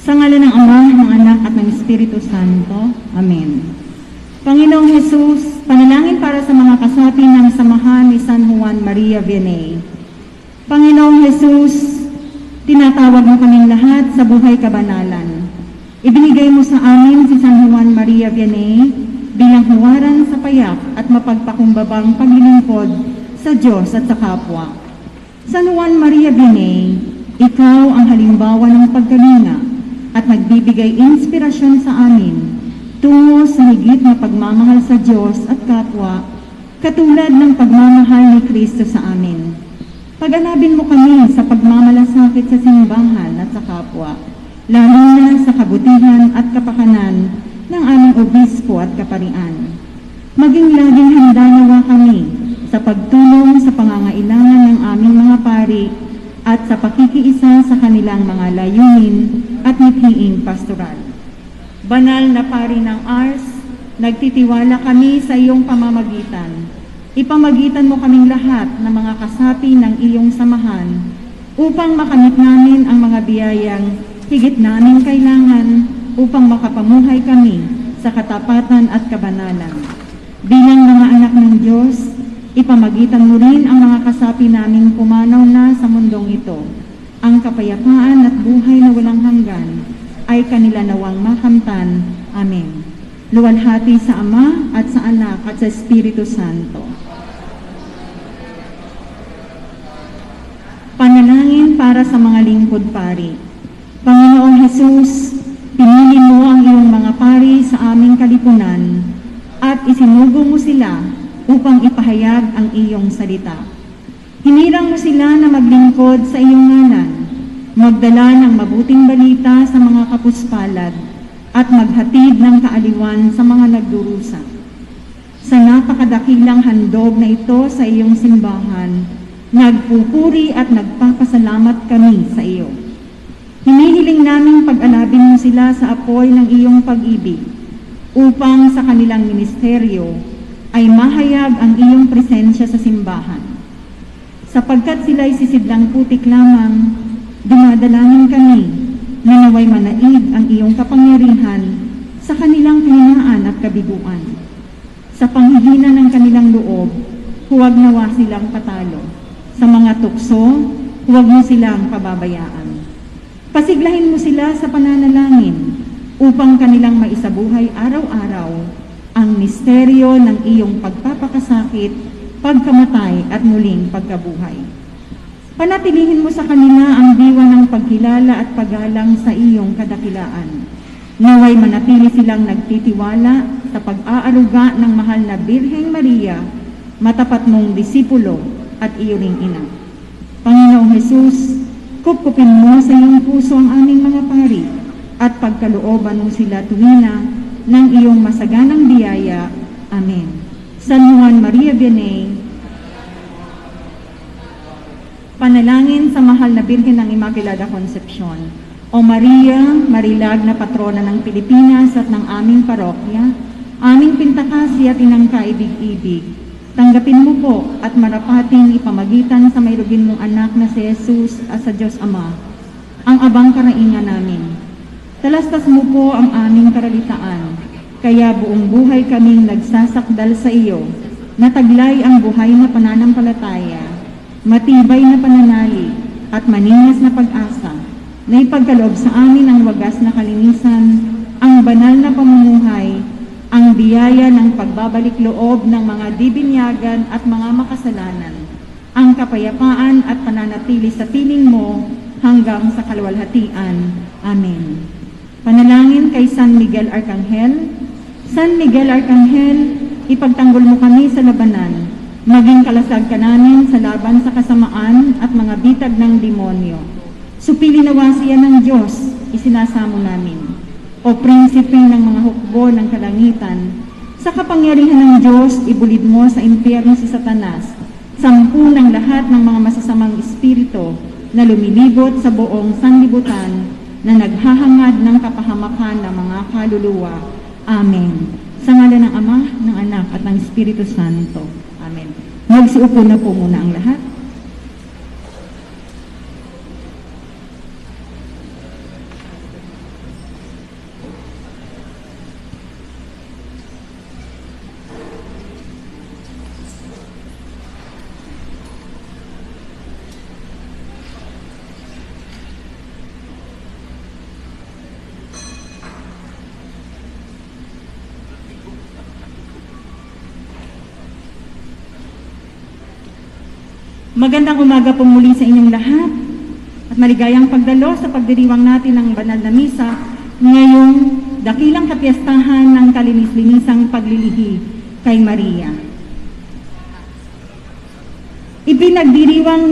Sa ngalan ng Ama, ng Anak, at ng Espiritu Santo. Amen. Panginoong Jesus, panalangin para sa mga kasapi ng samahan ni San Juan Maria Vianney. Panginoong Jesus, tinatawag mo kaming lahat sa buhay kabanalan. Ibinigay mo sa amin si San Juan Maria Vianney bilang huwaran sa payak at mapagpakumbabang paglilingkod sa Diyos at sa kapwa. San Juan Maria Vianney, ikaw ang halimbawa ng pagkalinga at nagbibigay inspirasyon sa amin tungo sa higit na pagmamahal sa Diyos at kapwa, katulad ng pagmamahal ni Kristo sa amin. Pag-alabin mo kami sa pagmamalasakit sa simbahan at sa kapwa, lalo na sa kabutihan at kapakanan ng aming obispo at kaparian. Maging laging handa nawa kami sa pagtulong sa pangangailangan ng aming mga pari at sa pakikiisa sa kanilang mga layunin at mithiing pastoral. Banal na pari ng Ars, nagtitiwala kami sa iyong pamamagitan. Ipamagitan mo kaming lahat ng mga kasapi ng iyong samahan upang makamit namin ang mga biyayang higit namin kailangan upang makapamuhay kami sa katapatan at kabanalan. Bilang mga anak ng Diyos, ipamagitan mo rin ang mga kasapi naming pumanaw na sa mundong ito. Ang kapayapaan at buhay na walang hanggan ay kanila nawang makamtan. Amen. Luwalhati sa Ama at sa Anak at sa Espiritu Santo. Panalangin para sa mga lingkod pari. Panginoong Jesus, pinili mo ang iyong mga pari sa aming kalipunan at isinugo mo sila upang ipahayag ang iyong salita. Hinirang mo sila na maglingkod sa iyong ngalan, magdala ng mabuting balita sa mga kapuspalad, at maghatid ng kaaliwan sa mga nagdurusa. Sa napakadakilang handog na ito sa iyong simbahan, nagpupuri at nagpapasalamat kami sa iyo. Hinihiling naming pag-alabin mo sila sa apoy ng iyong pag-ibig, upang sa kanilang ministeryo ay mahayag ang iyong presensya sa simbahan. Sapagkat sila'y sisidlang putik lamang, dumadalangin kami na naway manaig ang iyong kapangyarihan sa kanilang kahinaan at kabiguan. Sa panghihina ng kanilang loob, huwag nawa silang patalo. Sa mga tukso, huwag mo silang pababayaan. Pasiglahin mo sila sa pananalangin upang kanilang maisabuhay araw-araw ang misteryo ng iyong pagpapakasakit, pagkamatay at muling pagkabuhay. Panatilihin mo sa kanila ang diwa ng pagkilala at paggalang sa iyong kadakilaan. Naway manatili silang nagtitiwala sa pag-aaruga ng mahal na Birheng Maria, matapat mong disipulo at iyo ring ina. Panginoong Jesus, kupkupin mo sa iyong puso ang aming mga pari at pagkalooban mo sila tuwina ng iyong masaganang biyaya. Amen. San Juan Maria Vianney, panalangin sa mahal na Birhen ng Immaculada Concepcion. O Maria, marilag na patrona ng Pilipinas at ng aming parokya, aming pintakasi at inang kaibig-ibig, tanggapin mo po at marapating ipamagitan sa mayrugin mong anak na si Jesus at sa Diyos Ama, ang abang karaingan namin. Talastas mo po ang aming karalitaan, kaya buong buhay kaming nagsasakdal sa iyo, nataglay ang buhay na pananampalataya, matibay na pananalig at maningas na pag-asa, na ipagkaloob sa amin ang wagas na kalinisan, ang banal na pamumuhay, ang biyaya ng pagbabalik loob ng mga dibinyagan at mga makasalanan, ang kapayapaan at pananatili sa piling mo hanggang sa kaluwalhatian. Amen. Panalangin kay San Miguel Arcangel. San Miguel Arcangel, ipagtanggol mo kami sa labanan, maging kalasag ka namin sa laban sa kasamaan at mga bitag ng demonyo. Supili nawa siya ng Diyos, isinasamo namin. O prinsipe ng mga hukbo ng kalangitan, sa kapangyarihan ng Diyos, ibulid mo sa impyerno si Satanas, sampu ng lahat ng mga masasamang espiritu na lumilibot sa buong sanlibutan na naghahangad ng kapahamakan ng mga kaluluwa. Amen. Sa ngalan ng Ama, ng Anak, at ng Espiritu Santo. Amen. Magsiupo na po muna ang lahat. Magandang umaga po muli sa inyong lahat at maligayang pagdalo sa pagdiriwang natin ng banal na misa ngayong dakilang kapiyastahan ng kalinis-linisang paglilihi kay Maria. Ipinagdiriwang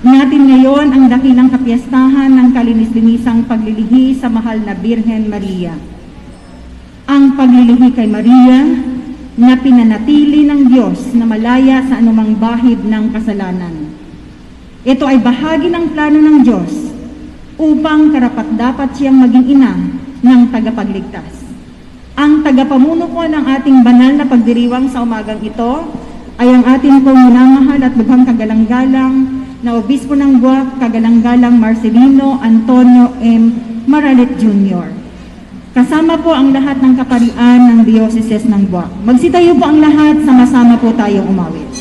natin ngayon ang dakilang kapiyastahan ng kalinis-linisang paglilihi sa mahal na Birhen Maria. Ang paglilihi kay Maria na pinanatili ng Diyos na malaya sa anumang bahid ng kasalanan. Ito ay bahagi ng plano ng Diyos upang karapat-dapat siyang maging ina ng tagapagligtas. Ang tagapamuno po ng ating banal na pagdiriwang sa umagang ito ay ang ating pong minamahal at lubhang kagalang-galang na Obispo ng Buwak, kagalang-galang Marcelino Antonio M. Maralit Jr. Kasama po ang lahat ng kaparian ng Diocese ng Buwak. Magsitayo po ang lahat, sama-sama po tayong umawit.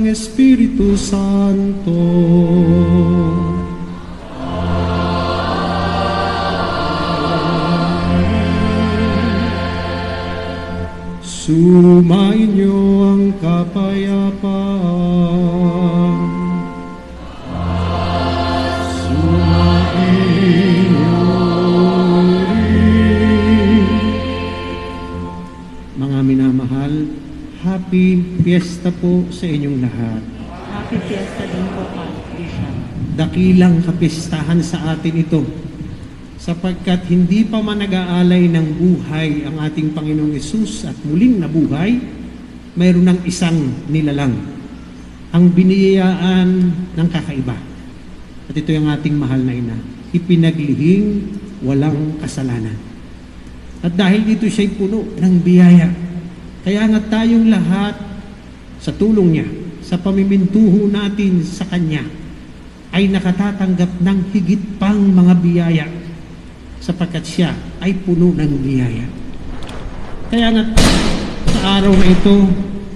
Espiritu Santo. Sumain niyo ang kapayapaan. Sumain niyo rin. Mga minamahal, happy fiesta po sa inyong lahat. Happy fiesta din po, Bishop. Dakilang kapistahan sa atin ito, sapagkat hindi pa man nag-aalay ng buhay ang ating Panginoong Hesus at muling nabuhay, mayroon ng isang nilalang, ang biniyayaan ng kakaiba. At ito yung ating mahal na ina, ipinaglihing walang kasalanan. At dahil dito siya'y puno ng biyaya, kaya nga tayong lahat sa tulong niya, sa pamimintuho natin sa Kanya, ay nakatatanggap ng higit pang mga biyaya sapagkat siya ay puno ng biyaya. Kaya nga sa araw na ito,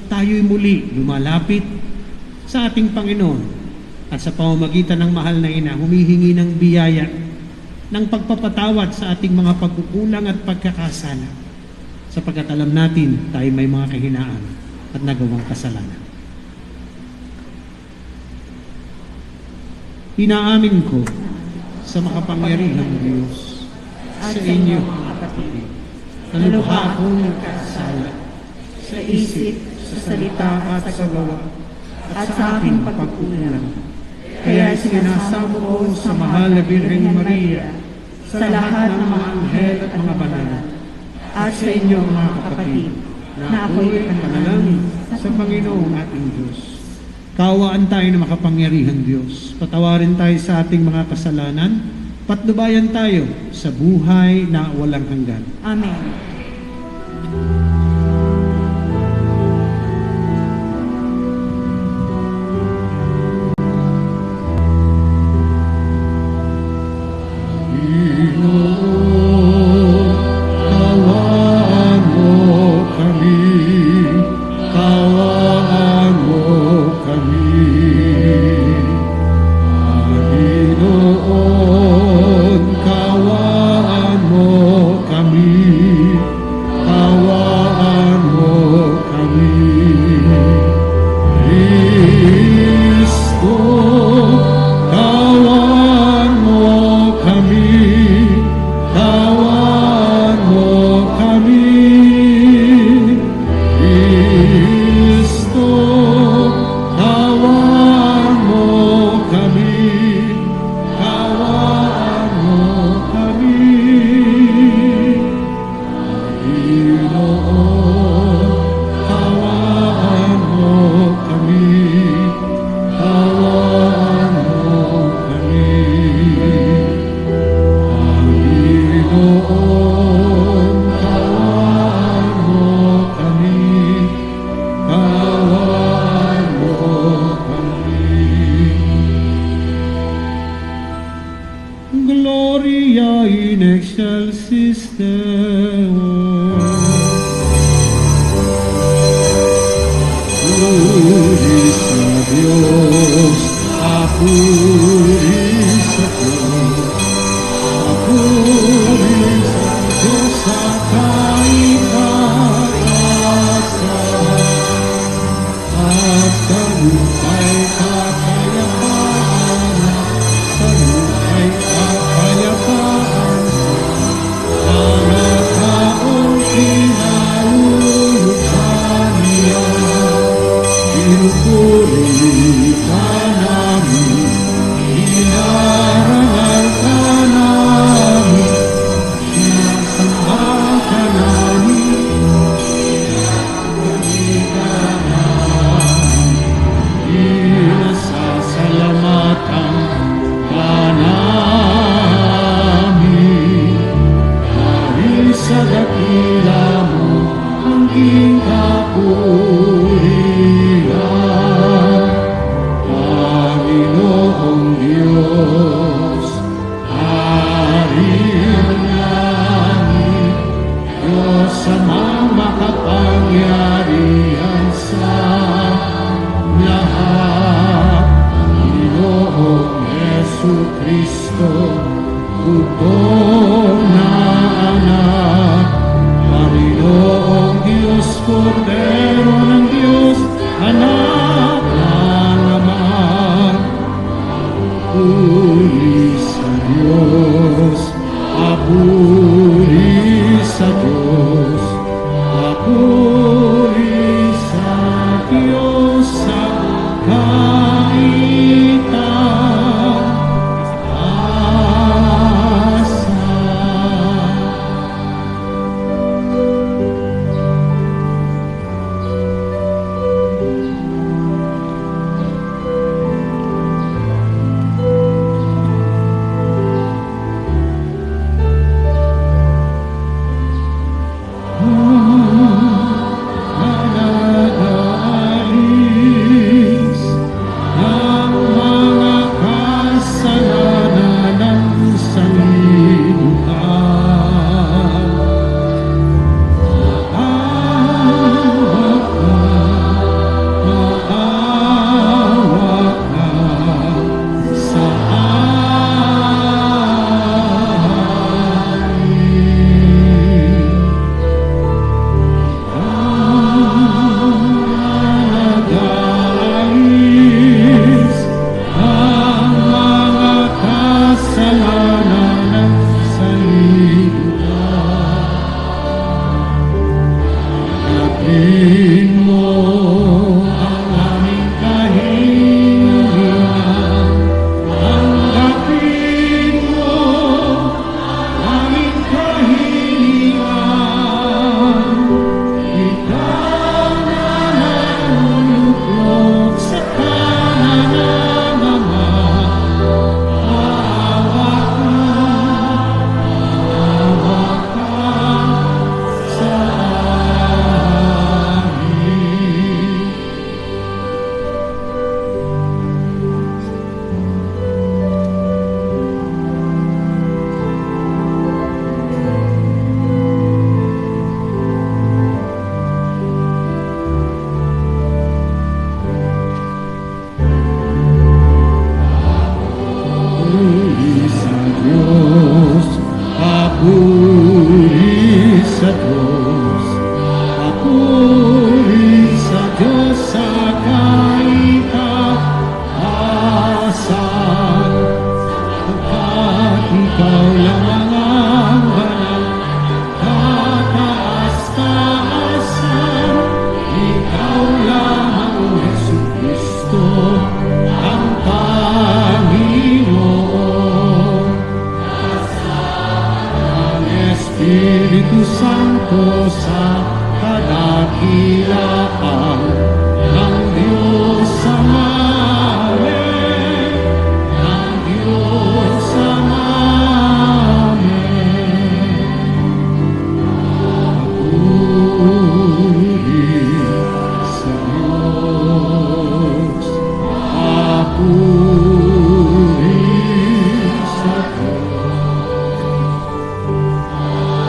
tayo'y muli lumalapit sa ating Panginoon at sa pamamagitan ng mahal na ina, humihingi ng biyaya, ng pagpapatawad sa ating mga pagkukulang at pagkakasala sapagkat alam natin tayo may mga kahinaan at nagawang kasalanan. Inaamin ko sa makapangyarihang Diyos sa inyo, kapatid, na lubha akong nagkasala sa isip, sa salita at sa gawa at sa aking pagkukulang. Kaya sinasamo ko sa mahal na Birheng Maria, sa lahat ng mga anghel at mga banal, at sa inyo mga kapatid, na ako'y panalangin sa Panginoong ating Diyos. Kaawaan tayo ng makapangyarihang Diyos. Patawarin tayo sa ating mga kasalanan. Patnubayan tayo sa buhay na walang hanggan. Amen. Gloria in excelsis Deo. Puris na Diyos, puris sa Diyos, puris sa Diyos sa kaitatasan, at talumpay kapayapaan, talumpay kapayapaan, mga taong pinalulupan niya. Pinupuri ka namin, inarangal ka namin, sinasamba ka namin, pinapuri ka namin, inasasalamatan ka namin, dahil sa dakila mo ang iyong kapurihan. Panginoong Diyos, Hari ng langit, Diyos amang makapangyarihan sa lahat, Panginoong Jesucristo, bugtong na anak, Panginoong Diyos, Kordero ng Diyos, anak ng Ama. Puri sa Diyos, puri sa Diyos, puri santo sa kadakilaan ng Diyos Amamen, ng Diyos Amamen. Papuri sa Diyos, papuri sa Diyos,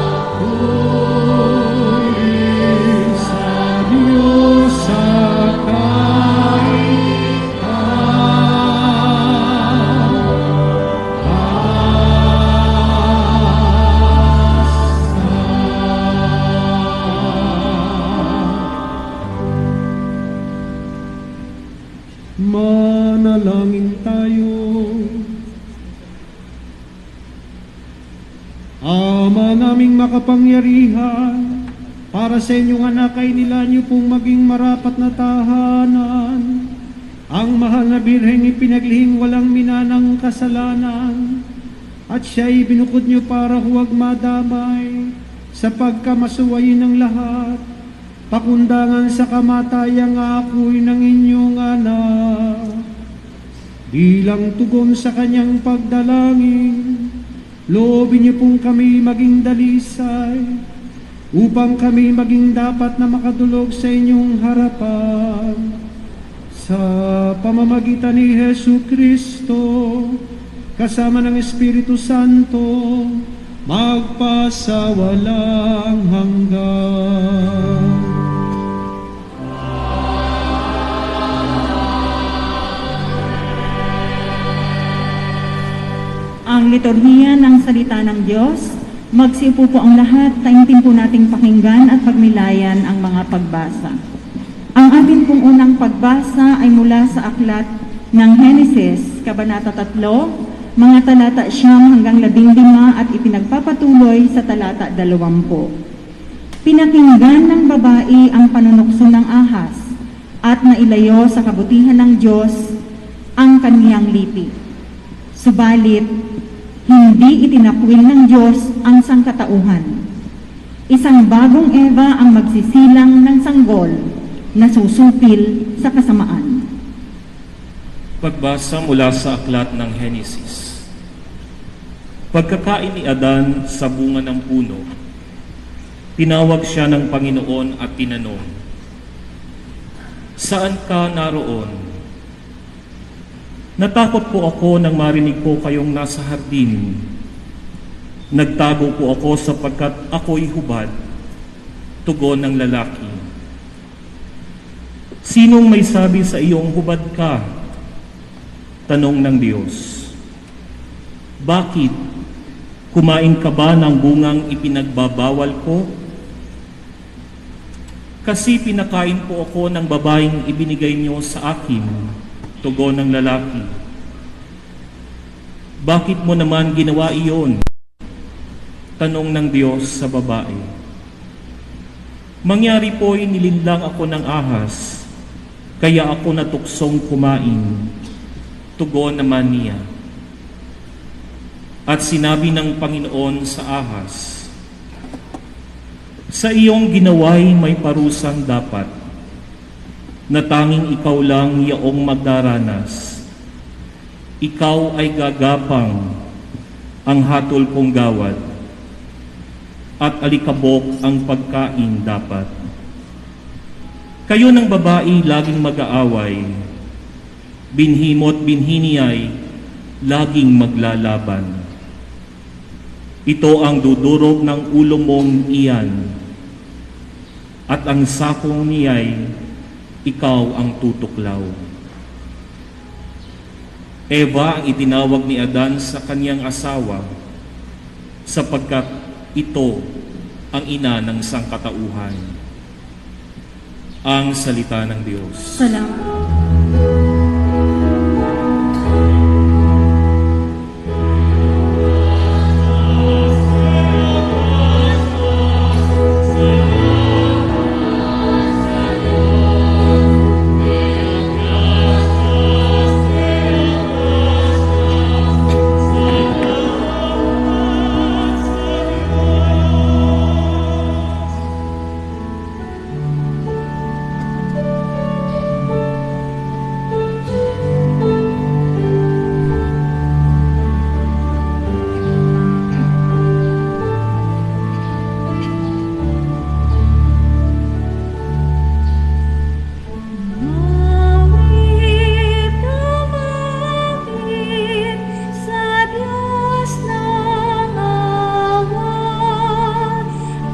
papuri sa Diyos sa manalangin tayo. Ama naming makapangyarihan, para sa inyong anak ay nila niyo pong maging marapat na tahanan. Ang mahal na birheng ipinaglihing walang minanang kasalanan, at siya'y binukod niyo para huwag madamay sa pagkamasuwayin ng lahat. Pakundangan sa kamatayang ako'y ng inyong anak. Bilang tugon sa kanyang pagdalangin, loobin niyo pong kami maging dalisay, upang kami maging dapat na makadulog sa inyong harapan. Sa pamamagitan ni Hesu Kristo, kasama ng Espiritu Santo, magpasawalang hanggan. Ang liturhiya ng salita ng Diyos, magsiupo po ang lahat, taimtim po nating pakinggan at pagnilayan ang mga pagbasa. Ang atin pong unang pagbasa ay mula sa aklat ng Henesis, Kabanata 3, mga talata 9 hanggang 15 at ipinagpapatuloy sa talata 20. Pinakinggan ng babae ang panunukso ng ahas at nailayo sa kabutihan ng Diyos ang kaniyang lipi. Subalit, hindi itinakwil ng Diyos ang sangkatauhan. Isang bagong Eva ang magsisilang ng sanggol na susupil sa kasamaan. Pagbasa mula sa aklat ng Henesis. Pagkakain ni Adan sa bunga ng puno, tinawag siya ng Panginoon at tinanong, "Saan ka naroon?" "Natakot po ako nang marinig ko kayong nasa hardin. Nagtago po ako sapagkat ako'y hubad," tugon ng lalaki. "Sinong may sabi sa iyong hubad ka?" tanong ng Diyos. "Bakit? Kumain ka ba ng bungang ipinagbabawal ko?" "Kasi pinakain po ako ng babaeng ibinigay niyo sa akin," tugon ng lalaki. "Bakit mo naman ginawa iyon?" tanong ng Diyos sa babae. "Mangyari po'y nilinlang ako ng ahas, kaya ako natuksong kumain," tugon naman niya. At sinabi ng Panginoon sa ahas, "Sa iyong ginawa'y may parusang dapat, na tanging ikaw lang yaong magdaranas. Ikaw ay gagapang ang hatol kong gawad, at alikabok ang pagkain dapat. Kayo ng babae laging mag-aaway, binhi mo't binhi niya'y laging maglalaban. Ito ang dudurog ng ulo mong iyan, at ang sakong niya'y ikaw ang tutuklaw." Eva ang itinawag ni Adan sa kaniyang asawa sapagkat ito ang ina ng sangkatauhan. Ang salita ng Diyos. Salamat.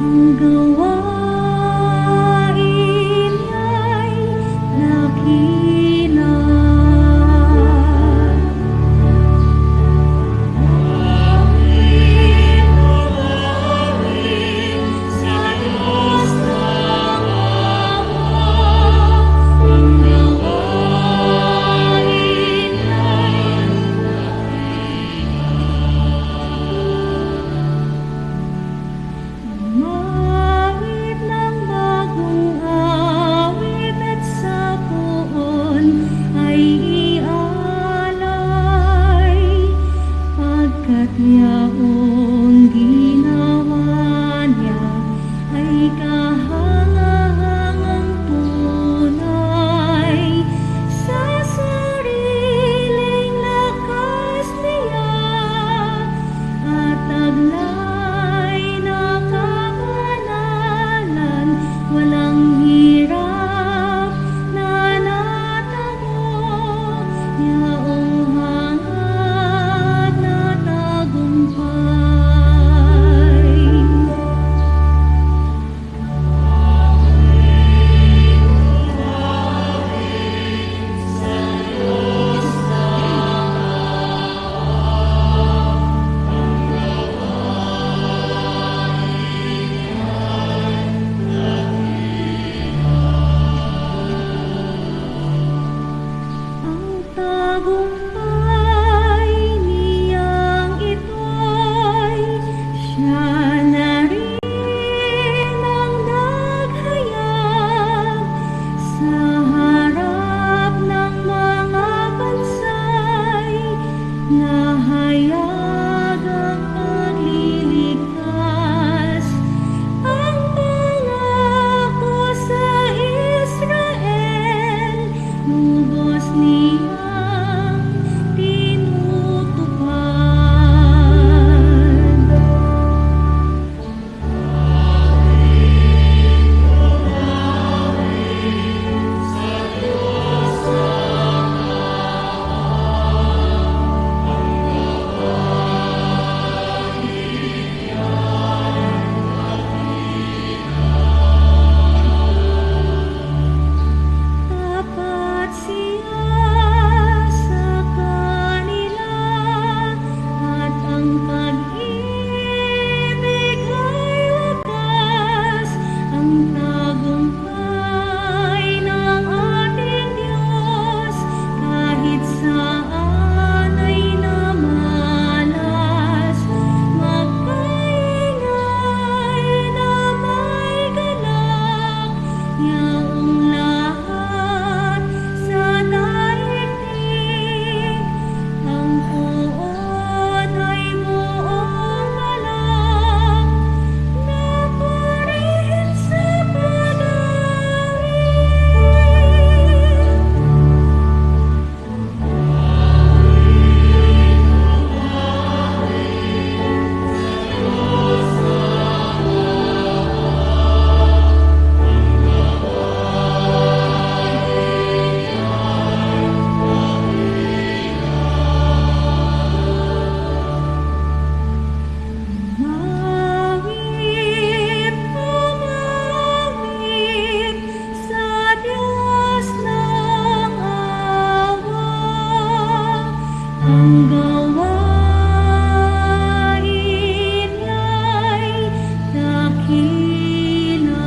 Ang gawain ay dakila. Awit ng bagong awit at sa puon ay ialay, pagkat yaong ginawa niya ay kahangahangang tunay. Sa sariling lakas niya at taglay na kabanalan, walang hirap na natago, yaong hangad na tagumpay. Ang tagumpay niyang ito'y siya na rin ang naghayag sa harap ng mga bansay, nahayag ang pagliligtas. Ang pangako sa Israel, lubos niyang tinutupad. Tapat siya sa kanila at ang pag-ibig ay wakas. Ang tagumpay ng ating Diyos kahit saan ay namalas. Magkaingay na may galak, yaong lahat sa daigdig. Ang puot ay buong malak, naparihin sa pag-awit. Umawit, umawit sa Diyos ng awa. Ang gawain niya'y dakila.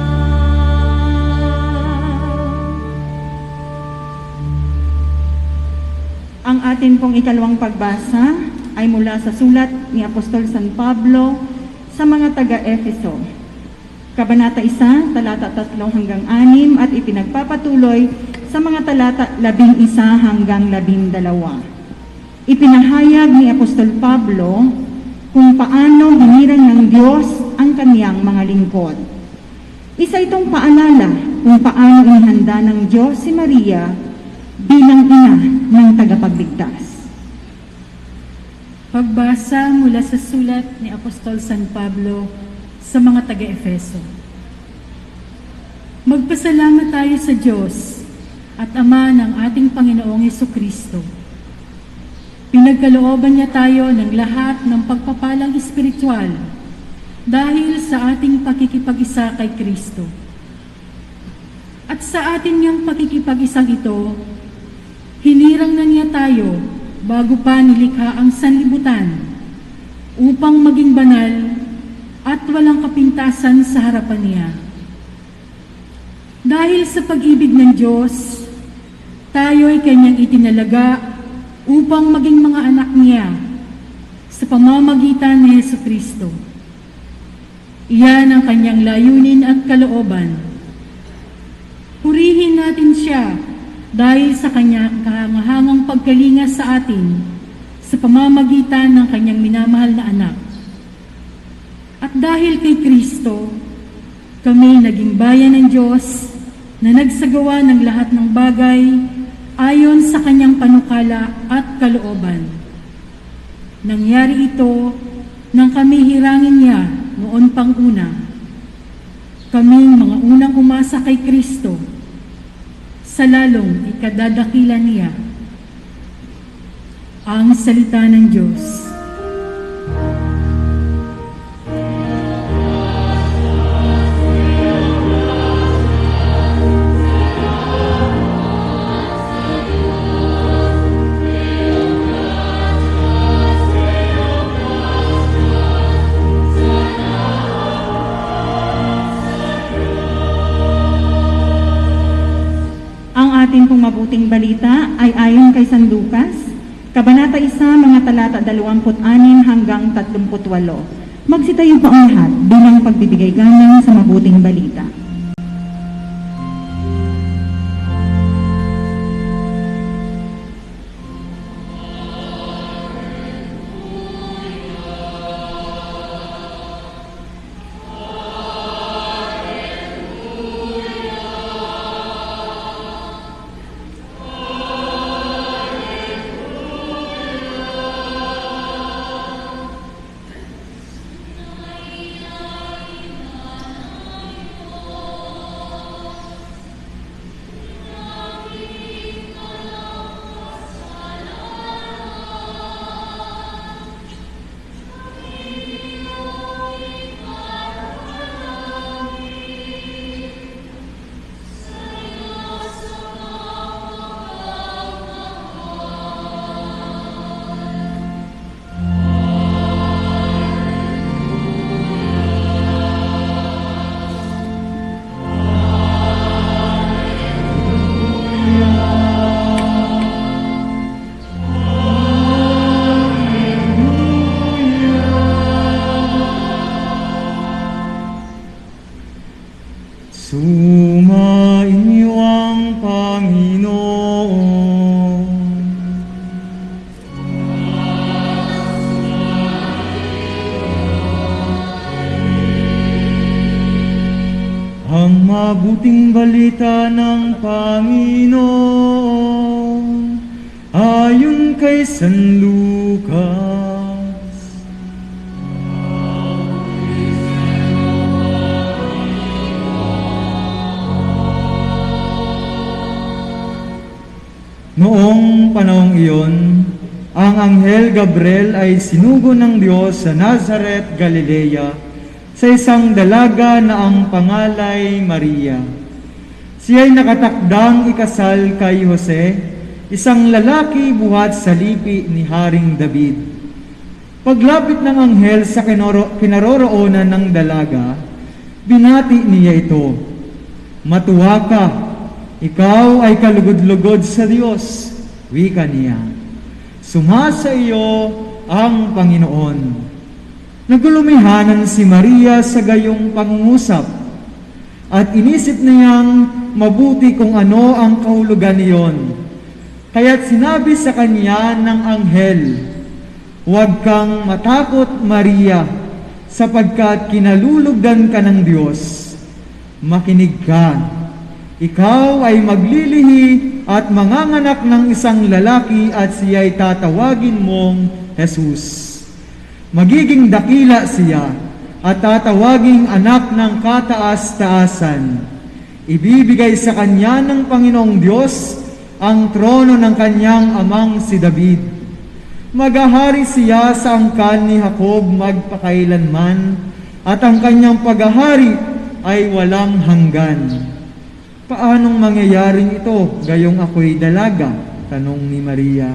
Ang atin pong ikalawang pagbasa ay mula sa sulat ni Apostol San Pablo sa mga taga-Efeso. Kabanata 1, talata 3 hanggang 6 at ipinagpapatuloy sa mga talata 11 hanggang 12. Ipinahayag ni Apostol Pablo kung paano hinirang ng Diyos ang kaniyang mga lingkod. Isa itong paalala kung paano inihanda ng Diyos si Maria bilang ina ng tagapagligtas. Pagbasa mula sa sulat ni Apostol San Pablo sa mga taga-Efeso. Magpasalamat tayo sa Diyos at Ama ng ating Panginoong Hesukristo. Pinagkalooban niya tayo ng lahat ng pagpapalang espiritual dahil sa ating pakikipag-isa kay Kristo. At sa atin niyang pakikipag-isang ito, hinirang na niya tayo bago pa nilikha ang sanlibutan upang maging banal at walang kapintasan sa harapan niya. Dahil sa pag-ibig ng Diyos, tayo ay kanyang itinalaga upang maging mga anak niya sa pamamagitan ni Jesucristo. Iyan ang kanyang layunin at kalooban. Purihin natin siya dahil sa kanyang kahangahangang pagkalinga sa atin sa pamamagitan ng kanyang minamahal na anak. At dahil kay Kristo, kami naging bayan ng Diyos na nagsagawa ng lahat ng bagay ayon sa kanyang panukala at kalooban. Nangyari ito nang kami hirangin niya noon pang una. Kaming mga unang umasa kay Kristo, sa lalong ikadadakila niya. Ang salita ng Diyos. Atin pong mabuting balita ay ayon kay San Lucas, Kabanata 1, mga talata 26 hanggang 38. Magsitayo po ang lahat bilang pagbibigay galang sa mabuting balita. Sumainyo ang Panginoon. Ang mabuting balita ng Panginoon ayon kay San Lucas. Noong panahong iyon, ang Anghel Gabriel ay sinugo ng Diyos sa Nazaret, Galilea, sa isang dalaga na ang pangalay Maria. Siya'y nakatakdang ikasal kay Jose, isang lalaki buhat sa lipi ni Haring David. Paglapit ng anghel sa kinaroroonan ng dalaga, binati niya ito, "Matuwa ka, ikaw ay kalugod-lugod sa Diyos," wika niya. "Sumasa iyo ang Panginoon." Nagulumihanan si Maria sa gayong pangungusap at inisip niyang mabuti kung ano ang kahulugan niyon. Kaya't sinabi sa kanya ng anghel, "Huwag kang matakot, Maria, sapagkat kinalulugdan ka ng Diyos. Makinig ka. Ikaw ay maglilihi at manganganak ng isang lalaki at siya'y tatawagin mong Jesus. Magiging dakila siya at tatawaging anak ng kataas-taasan. Ibibigay sa kanya ng Panginoong Diyos ang trono ng kanyang amang si David. Maghahari siya sa angkan ni Jacob magpakailanman at ang kanyang paghahari ay walang hanggan. Paanong mangyayaring ito, gayong ako'y dalaga? Tanong ni Maria.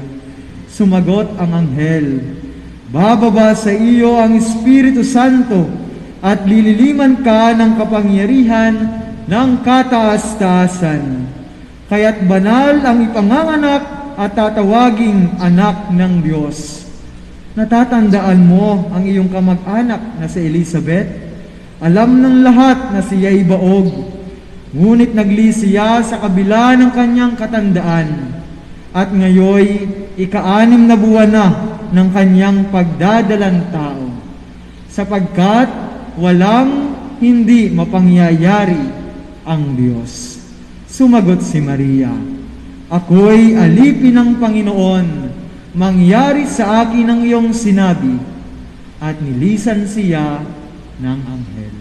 Sumagot ang anghel, bababa sa iyo ang Espiritu Santo at lililiman ka ng kapangyarihan ng kataas-taasan. Kaya't banal ang ipanganganak at tatawaging anak ng Diyos. Natatandaan mo ang iyong kamag-anak na si Elizabeth? Alam ng lahat na siya'y baog, ngunit naglisiya sa kabila ng kanyang katandaan. At ngayoy, ika-6 na buwan na ng kanyang pagdadalang tao, sapagkat walang hindi mapangyayari ang Diyos. Sumagot si Maria, ako'y alipin ng Panginoon, mangyari sa akin ang iyong sinabi. At nilisan siya ng anghel.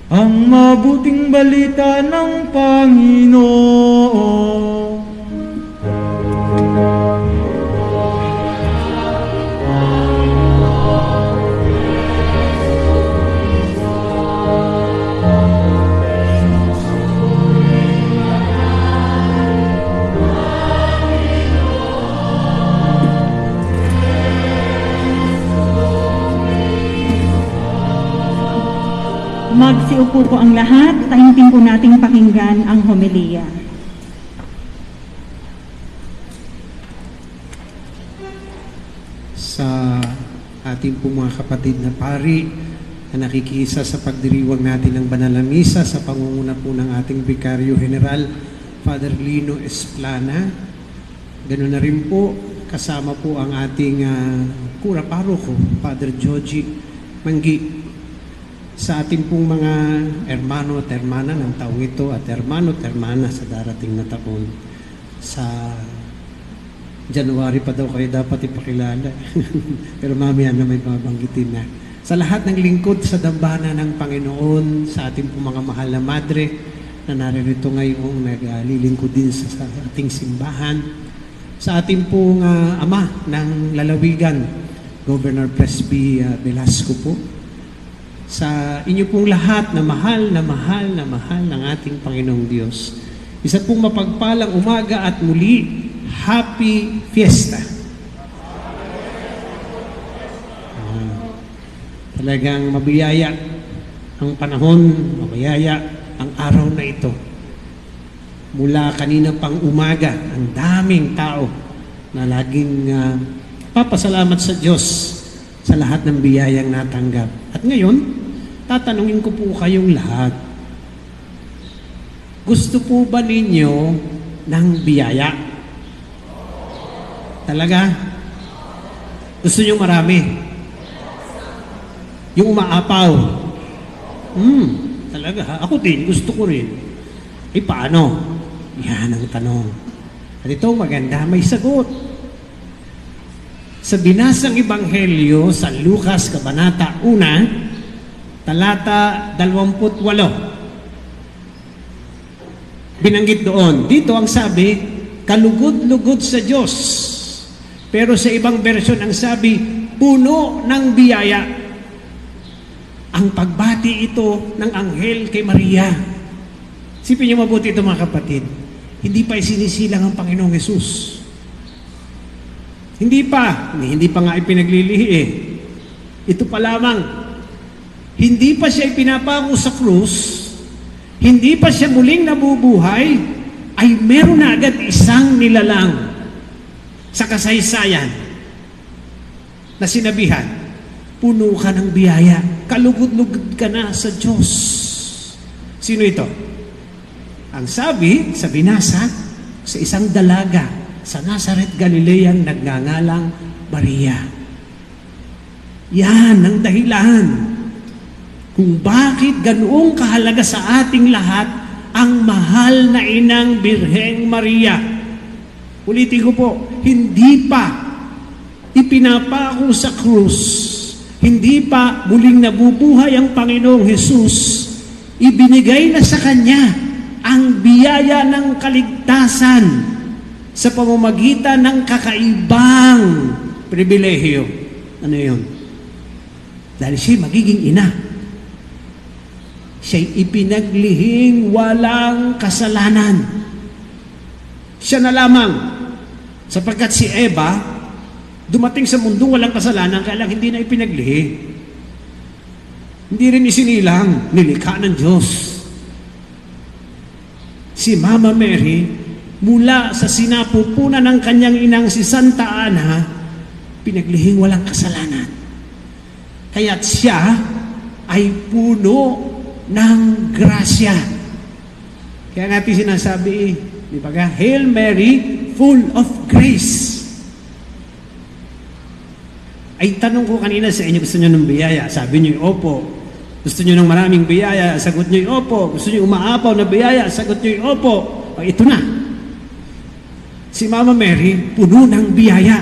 Ang mabuting balita ng Panginoon. Magsiupo po ang lahat, taimtim po nating pakinggan ang homilya. Sa ating pong mga kapatid na pari na nakikisa sa pagdiriwang natin ng banal na misa sa pangunguna po ng ating Vicario General, Father Lino Esplana. Ganoon na rin po, kasama po ang ating Kura Paroko, Father Joji Manggi. Sa ating pong mga hermano at hermana ng taong ito at hermano at hermana sa darating na taon. Sa January pa daw kayo dapat ipakilala. Pero mamaya na may babanggitin na. Sa lahat ng lingkod sa dambana ng Panginoon, sa ating pong mga mahal na madre na naririto ngayong naglilingkod din sa ating simbahan. Sa ating pong ama ng lalawigan, Governor Presby Velasco po. Sa inyo pong lahat na mahal na mahal na mahal ng ating Panginoong Diyos. Isa pong mapagpalang umaga at muli, Happy Fiesta! Talagang mabiyaya ang panahon, mabiyaya ang araw na ito. Mula kanina pang umaga, ang daming tao na laging papasalamat sa Diyos sa lahat ng biyayang natanggap. At ngayon, tatanungin ko po kayong lahat, gusto po ba ninyo ng biyaya? Talaga? Gusto nyo marami? Yung umaapaw? Talaga ha? Ako din, gusto ko rin. Eh paano? Yan ang tanong. At ito maganda, may sagot. Sa binasang Ebanghelyo sa Lucas Kabanata 1, talata 28. Binanggit doon. Dito ang sabi, kalugod-lugod sa Diyos. Pero sa ibang bersyon ang sabi, puno ng biyaya. Ang pagbati ito ng anghel kay Maria. Sipin niyo mabuti ito mga kapatid. Hindi pa isinisilang ang Panginoong Hesus. Hindi pa nga ipinaglilihi eh. Ito pa lamang. Hindi pa siya ipinapako sa krus, hindi pa siya muling nabubuhay, ay meron na agad isang nilalang sa kasaysayan na sinabihan, puno ka ng biyaya, kalugod-lugod ka na sa Diyos. Sino ito? Ang sabi sa binasa, sa isang dalaga sa Nazareth, Galileang nagngangalang Maria. Yan ang dahilan kung bakit ganoong kahalaga sa ating lahat ang mahal na inang Birheng Maria. Ulitin ko po, hindi pa ipinapako sa krus, hindi pa muling nabubuhay ang Panginoong Hesus, ibinigay na sa Kanya ang biyaya ng kaligtasan sa pamamagitan ng kakaibang pribilehiyo. Ano yun? Dahil siya magiging ina. Siya'y ipinaglihing walang kasalanan. Siya na lamang, sapagkat si Eva, dumating sa mundong walang kasalanan, kaya lang hindi na ipinaglihi. Hindi rin isinilang, nilikha ng Diyos. Si Mama Mary, mula sa sinapupunan ng kanyang inang si Santa Ana, pinaglihing walang kasalanan. Kaya't siya ay puno ng grasya. Kaya natin sinasabi, di ba ka? Hail Mary, full of grace. Ay tanong ko kanina sa inyo, gusto nyo ng biyaya? Sabi nyo, opo. Gusto nyo ng maraming biyaya? Sagot nyo, opo. Gusto nyo umaapaw na biyaya? Sagot nyo, opo. O, ito na. Si Mama Mary, puno ng biyaya.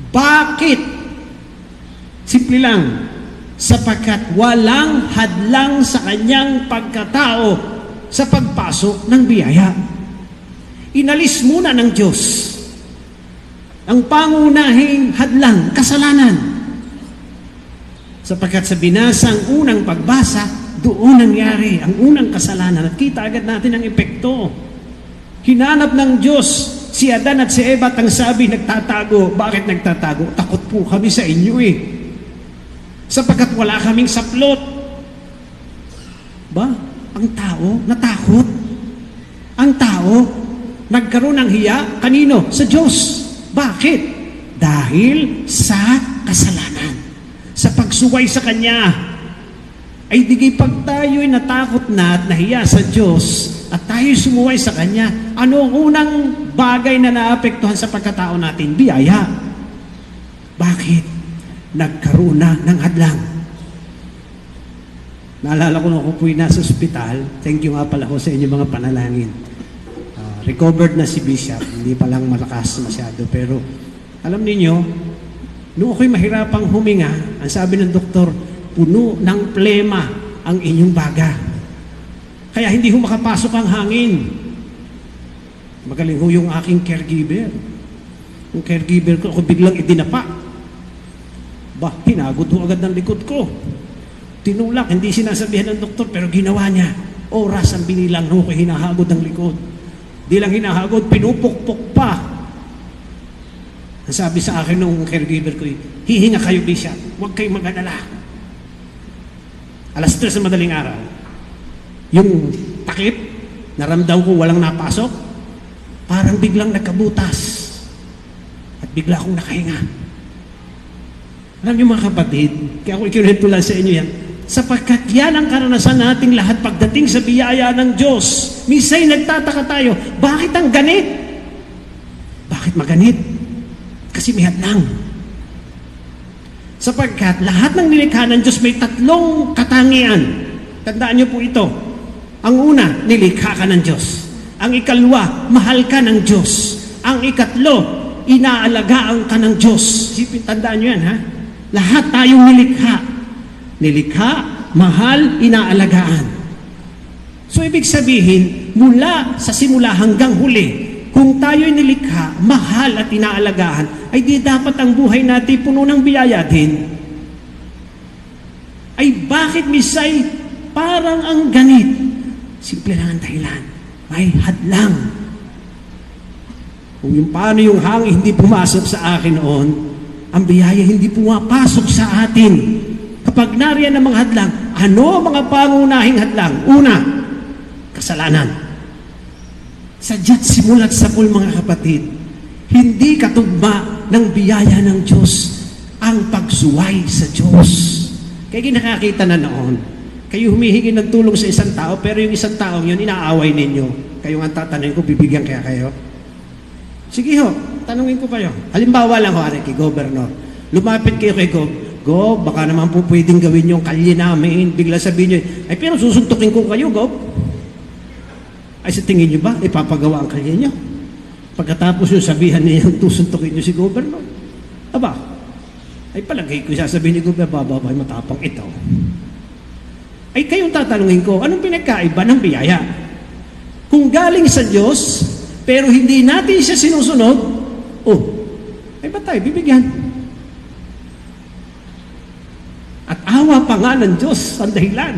Bakit? Simple lang. Sapagkat walang hadlang sa kanyang pagkatao sa pagpasok ng biyaya. Inalis muna ng Diyos ang pangunahing hadlang, kasalanan. Sapagkat sa binasang unang pagbasa, doon nangyari ang unang kasalanan at kita agad natin ang epekto. Hinanap ng Diyos si Adan at si Eva at ang sabi, nagtatago. Bakit nagtatago? Takot po kami sa inyo sapagkat wala kaming saplot. Ba? Ang tao natakot. Ang tao nagkaroon ng hiya. Kanino? Sa Diyos. Bakit? Dahil sa kasalanan. Sa pagsuway sa Kanya. Ay digay pag tayo'y natakot na at nahiya sa Diyos at tayo'y sumuway sa Kanya, ano ang unang bagay na naapektuhan sa pagkatao natin? Biyaya. Bakit? Nagkaroon na ng hadlang. Naalala ko nung ako po'y nasa ospital, thank you nga pala ko sa inyo mga panalangin. Recovered na si Bishop, hindi pa lang malakas masyado, pero alam niyo, nung ako'y mahirapang huminga, ang sabi ng doktor, puno ng plema ang inyong baga. Kaya hindi ho makapasok ang hangin. Magaling ho yung aking caregiver. Yung caregiver ko, ako biglang idinapa. Hinagod ho agad ng likod ko. Tinulak, hindi sinasabihan ng doktor, pero ginawa niya. Oras ang binilang ho kay hinahagod ng likod. Di lang hinahagod, pinupukpok pa. Ang sabi sa akin nung caregiver ko, hihinga kayo, Bishop. Huwag kayong mag-alala. Alas 3 sa madaling araw. Yung takip, naramdaw ko walang napasok, parang biglang nagkabutas. At bigla akong nakahinga. Alam niyo mga kapatid, kaya ako ikinuwento lang sa inyo yan, sapagkat yan ang karanasan nating lahat pagdating sa biyaya ng Diyos. Minsan nagtataka tayo, bakit ang ganit? Bakit maganit? Kasi may hadlang. Sapagkat lahat ng nilikha ng Diyos may tatlong katangian. Tandaan niyo po ito. Ang una, nilikha ka ng Diyos. Ang ikalwa, mahal ka ng Diyos. Ang ikatlo, inaalagaan ka ng Diyos. Tandaan niyo yan, ha? Lahat tayong nilikha. Nilikha, mahal, inaalagaan. So, ibig sabihin, mula sa simula hanggang huli, kung tayo'y nilikha, mahal at inaalagaan, ay di dapat ang buhay natin puno ng biyaya din. Ay bakit misay parang ang ganit? Simple lang ang dahilan. May hadlang. Kung yung paano yung hangin hindi pumasok sa akin noon, ang biyaya hindi pumapasok sa atin. Kapag nariyan ang mga hadlang, ano ang mga pangunahing hadlang? Una, kasalanan. Sadya't simulat sa pool, mga kapatid, hindi katugma ng biyaya ng Diyos ang pagsuway sa Diyos. Kaya nakakita na noon, kayo humihingi ng tulong sa isang tao, pero yung isang taong yun, inaaway ninyo. Kayo nga tatanungin ko, bibigyan kaya kayo? Sige ho, tanungin ko kayo. Halimbawa lang ho, kay Governor. Lumapit kayo kay Gov, baka naman po pwedeng gawin yung kalye namin. Bigla sabihin nyo, ay pero susuntukin ko kayo, Gov. Ay sa tingin nyo ba, ipapagawa ang kalye nyo? Pagkatapos yung sabihan niya, susuntukin nyo si Governor. Aba, ay palagay ko sasabihin ni Governor, bababay matapang ito. Ay kayong tatanungin ko, anong pinagkaiba ng biyaya? Kung galing sa Diyos, pero hindi natin siya sinusunod, ay ba't tayo bibigyan? Awa pa nga ng Diyos ang dahilan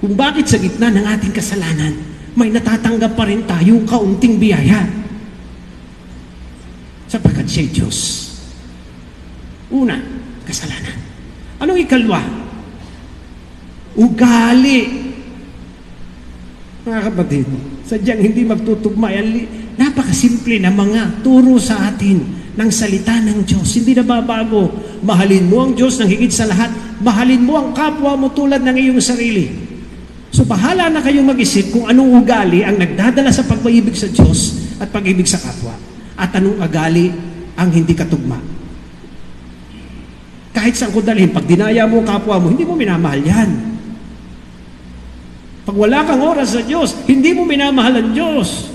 kung bakit sa gitna ng ating kasalanan, may natatanggap pa rin tayong kaunting biyaya. Sapagkat siya'y Diyos. Una, kasalanan. Anong ikalwa? Ugali. Mga kapatid, sadyang hindi magtutugma. Napakasimple na mga turo sa atin ng salita ng Diyos. Hindi na babago. Mahalin mo ang Diyos ng higit sa lahat. Mahalin mo ang kapwa mo tulad ng iyong sarili. So bahala na kayong mag-isip kung anong ugali ang nagdadala sa pag-ibig sa Diyos at pag-ibig sa kapwa. At anong ugali ang hindi katugma. Kahit saan ko dalhin, pag dinaya mo ang kapwa mo, hindi mo minamahal yan. Pag wala kang oras sa Diyos, hindi mo minamahal ang Diyos.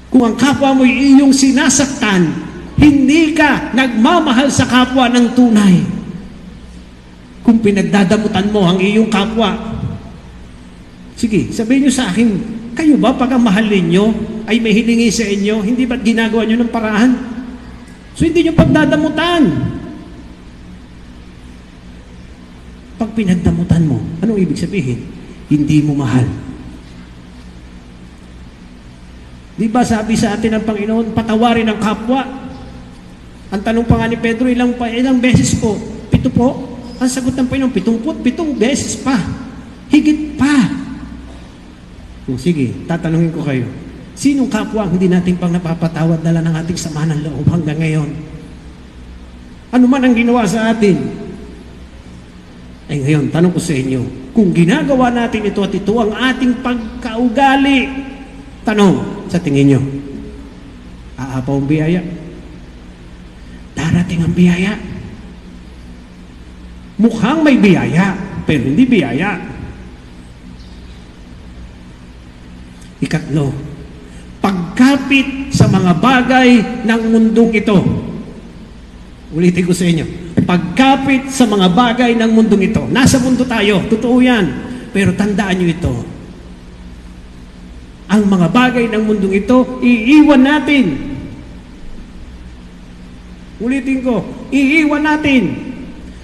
Kung ang kapwa mo iyong sinasaktan, hindi ka nagmamahal sa kapwa ng tunay. Kung pinagdadamutan mo ang iyong kapwa, sige, sabihin niyo sa akin, kayo ba pag ang mahal ninyo ay may hilingi sa inyo, hindi ba't ginagawa niyo ng paraan? So hindi niyo pagdadamutan. Pag pinagdamutan mo, anong ibig sabihin? Hindi mo mahal. Di ba sabi sa atin ng Panginoon, patawarin ang kapwa? Ang tanong pa nga ni Pedro, ilang beses po? 7 po? Ang sagot ng Panginoon, 77 beses pa. Higit pa. O sige, tatanungin ko kayo. Sinong kapwa ang hindi natin pang napapatawad dala ng ating sama ng loob hanggang ngayon? Ano man ang ginawa sa atin? Ay ngayon, tanong ko sa inyo, kung ginagawa natin ito at ito ang ating pagkaugali, tanong, sa tingin nyo, aapaw ang biyaya? Darating ang biyaya? Mukhang may biyaya, pero hindi biyaya. Ikatlo, pagkapit sa mga bagay ng mundong ito. Ulitin ko sa inyo, pagkapit sa mga bagay ng mundong ito. Nasa mundo tayo, totoo yan. Pero tandaan nyo ito, ang mga bagay ng mundong ito, iiwan natin. Ulitin ko, iiwan natin.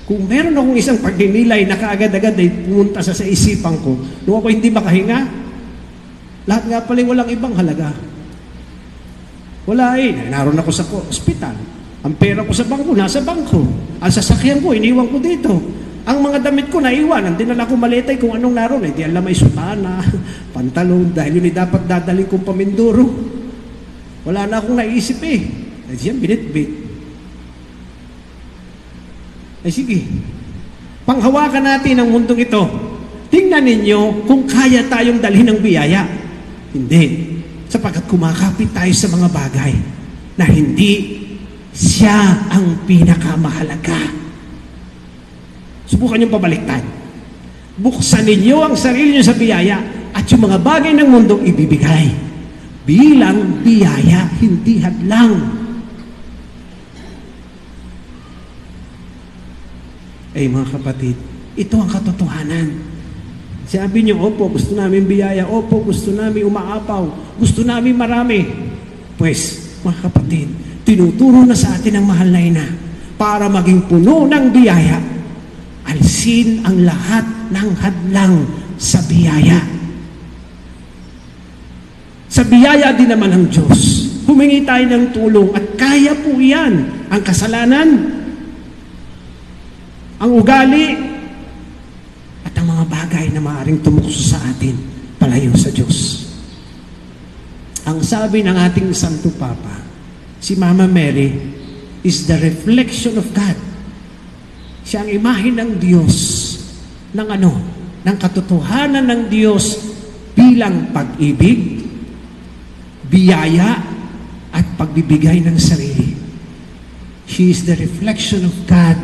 Kung meron akong isang pagdinilay na kaagad-agad ay pumunta sa isipan ko, nung ako hindi makahinga, lahat nga pala walang ibang halaga. Wala naroon ako sa ospital. Ang pera ko sa bangko, nasa bangko. Ang sasakyan ko, iniwan ko dito. Ang mga damit ko, naiwan. Ang dinala ko maletay kung anong naroon. Di alam may sutana, pantalon, dahil yun dapat dadaling kong paminduro. Wala na akong naisip Ay siya, binitbit. Ay sige, panghawakan natin ang mundong ito. Tingnan ninyo kung kaya tayong dalhin ng biyaya. Hindi. Sapagkat kumakapit tayo sa mga bagay na hindi siya ang pinakamahalaga. Subukan niyong pabaliktad. Buksan ninyo ang sarili niyo sa biyaya at yung mga bagay ng mundong ibibigay bilang biyaya, hindi hadlang. Mga kapatid, ito ang katotohanan. Sabi niyo, opo, gusto namin biyaya, opo, gusto namin umaapaw, gusto namin marami. Pues, mga kapatid, tinuturo na sa atin ang mahal na ina para maging puno ng biyaya. Alisin ang lahat ng hadlang sa biyaya. Sa biyaya din naman ng Diyos. Humingi tayo ng tulong at kaya po yan. Ang kasalanan, ang ugali, at ang mga bagay na maaaring tumukso sa atin palayo sa Diyos. Ang sabi ng ating Santo Papa, si Mama Mary is the reflection of God. Siya ang imahe ng Diyos ng katotohanan ng Diyos bilang pag-ibig, biyaya, at pagbibigay ng sarili. She is the reflection of God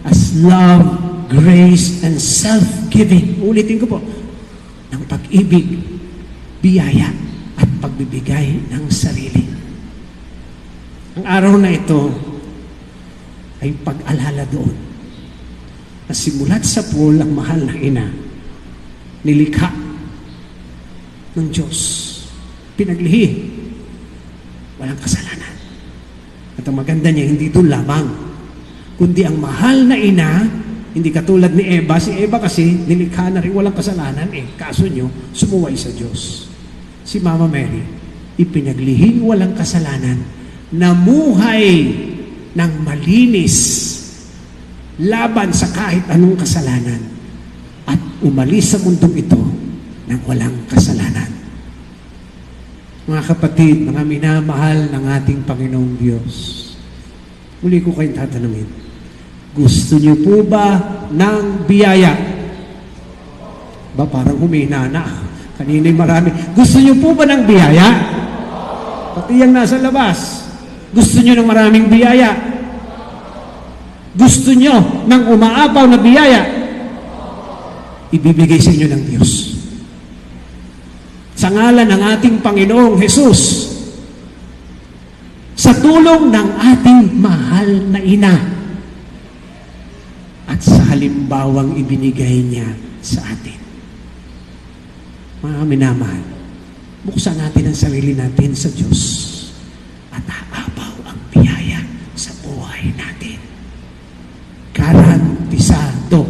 as love, grace, and self-giving. Ulitin ko po, ng pag-ibig, biyaya, at pagbibigay ng sarili. Ang araw na ito ay pag-alala doon na simulat sa pool ang mahal na ina, nilikha ng Diyos, pinaglihi, walang kasalanan. At ang maganda niya, hindi doon lamang, kundi ang mahal na ina, hindi katulad ni Eva. Si Eva kasi, nilikha na rin walang kasalanan Kaso nyo, sumuway sa Diyos. Si Mama Mary, ipinaglihing walang kasalanan, namuhay ng malinis laban sa kahit anong kasalanan at umalis sa mundong ito ng walang kasalanan. Mga kapatid, mga minamahal ng ating Panginoong Diyos, muli ko kayong tatanungin, gusto niyo po ba ng biyaya? Ba, parang humina na. Kanina'y marami. Gusto niyo po ba ng biyaya? Pati yung nasa labas. Gusto niyo ng maraming biyaya? Gusto niyo ng umaapaw na biyaya? Ibibigay sa inyo ng Diyos. Sa ngalan ng ating Panginoong Hesus, sa tulong ng ating mahal na ina, at sa halimbawang ibinigay niya sa atin. Mga minamahal, buksan natin ang sarili natin sa Diyos at aapaw ang biyaya sa buhay natin. Garantisado.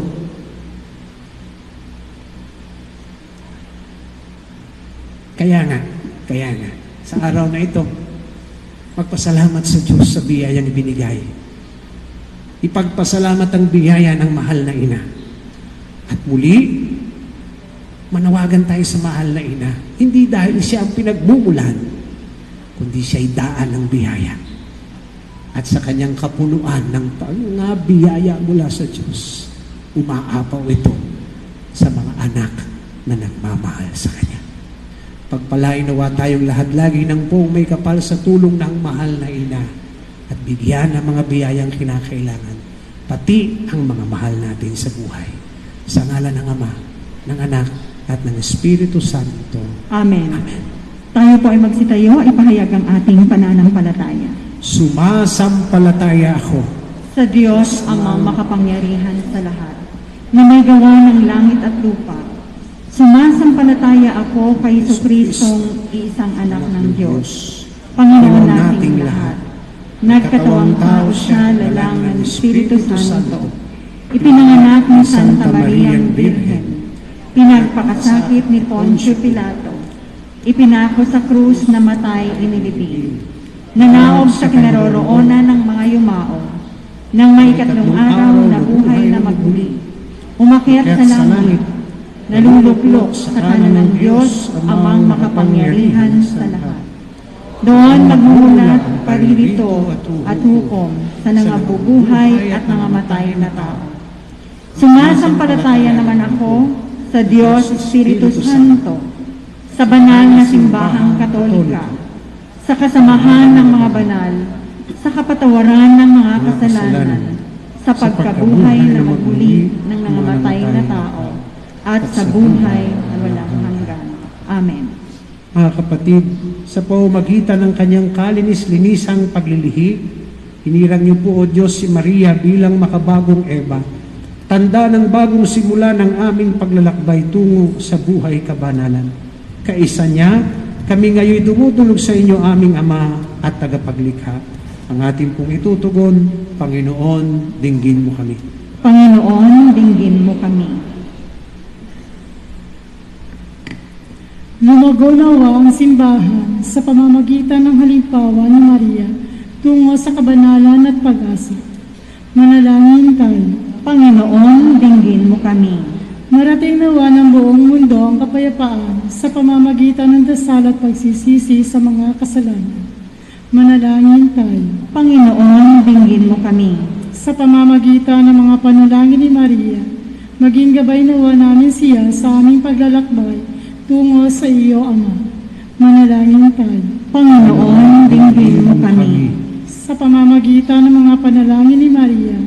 Kaya nga, sa araw na ito, magpasalamat sa Diyos sa biyayang ibinigay. Ipagpasalamat ang biyaya ng mahal na ina. At muli, manawagan tayo sa mahal na ina, hindi dahil siya ang pinagmumulan, kundi siya'y daan ng biyaya. At sa kanyang kapunuan ng biyaya mula sa Diyos, umaapaw ito sa mga anak na nagmamahal sa Kanya. Pagpalain nawa tayong lahat lagi ng pong may kapal sa tulong ng mahal na ina at bigyan ng mga biyayang kinakailangan, pati ang mga mahal natin sa buhay. Sa ngalan ng Ama, ng Anak, at ng Espiritu Santo. Amen. Amen. Tayo po ay magsitayo, ipahayag ang ating pananampalataya. Sumasampalataya ako Sa Diyos Amang makapangyarihan sa lahat, na may gawa ng langit at lupa. Sumasampalataya ako kay Jesucristong iisang anak ng Diyos, Panginoon nating lahat. Nagkatawang tao siya, lalang ng Espiritu Santo. Ipinanganak ni Santa Mariang Birhen. Pinagpakasakit ni Poncio Pilato. Ipinako sa krus na matay inilibing. Nanaog sa kinaroroonan ng mga yumao. Nang may ikatlong araw na buhay na magmuli. Umakyat sa langit. Naluluklok sa kanan ng Diyos, Amang makapangyarihan sa lahat. Doon magmumulat, paririto at hukom sa nangabubuhay at nangamatay na tao. Sumasampalataya naman ako sa Diyos Espiritu Santo, sa banal na simbahang Katolika, sa kasamahan ng mga banal, sa kapatawaran ng mga kasalanan, sa pagkabuhay na magmuli ng nangamatay na tao, at sa buhay na walang hanggan. Amen. Mga kapatid, sa pamamagitan ng kanyang kalinis-linisang paglilihi, hinirang niyo po, O Diyos, si Maria bilang makabagong Eva, tanda ng bagong simula ng aming paglalakbay tungo sa buhay kabanalan. Kaisa niya, kami ngayon dumudulog sa inyo, aming Ama at tagapaglikha. Ang ating pong itutugon, Panginoon, dinggin mo kami. Panginoon, dinggin mo kami. Lumago nawa ang simbahan sa pamamagitan ng halimbawa ni Maria tungo sa kabanalan at pag-asa. Manalangin tayo. Panginoon, dinggin mo kami. Marating nawa ng buong mundo ang kapayapaan sa pamamagitan ng dasal at pagsisisi sa mga kasalanan. Manalangin tayo. Panginoon, dinggin mo kami. Sa pamamagitan ng mga panalangin ni Maria, maging gabay nawa namin siya sa aming paglalakbay tungo sa iyo, Ama. Manalangin tayo. Panginoon, dinggin mo kami. Sa pamamagitan ng mga panalangin ni Maria,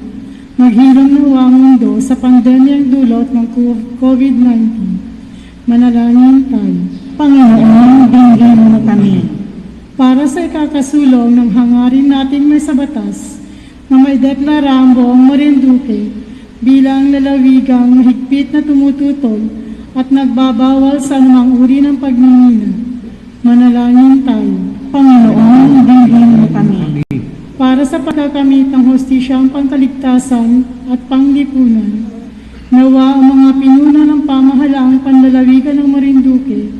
maghilom nawa ang mundo sa pandemyang dulot ng COVID-19. Manalangin tayo. Panginoon, dinggin mo kami. Para sa ikakasulong ng hangarin nating may sa batas, na may deklara ang buong Marinduque bilang lalawigang mahigpit na tumututol at nagbabawal sa anumang uri ng pagmimina. Manalangin tayo. Panginoon, dinggin mo kami. para sa pagkakamit ng hostisyang pangkaligtasan at panglipunan. Nawa ang mga pinuno ng pamahalaang panlalawigan ng Marinduque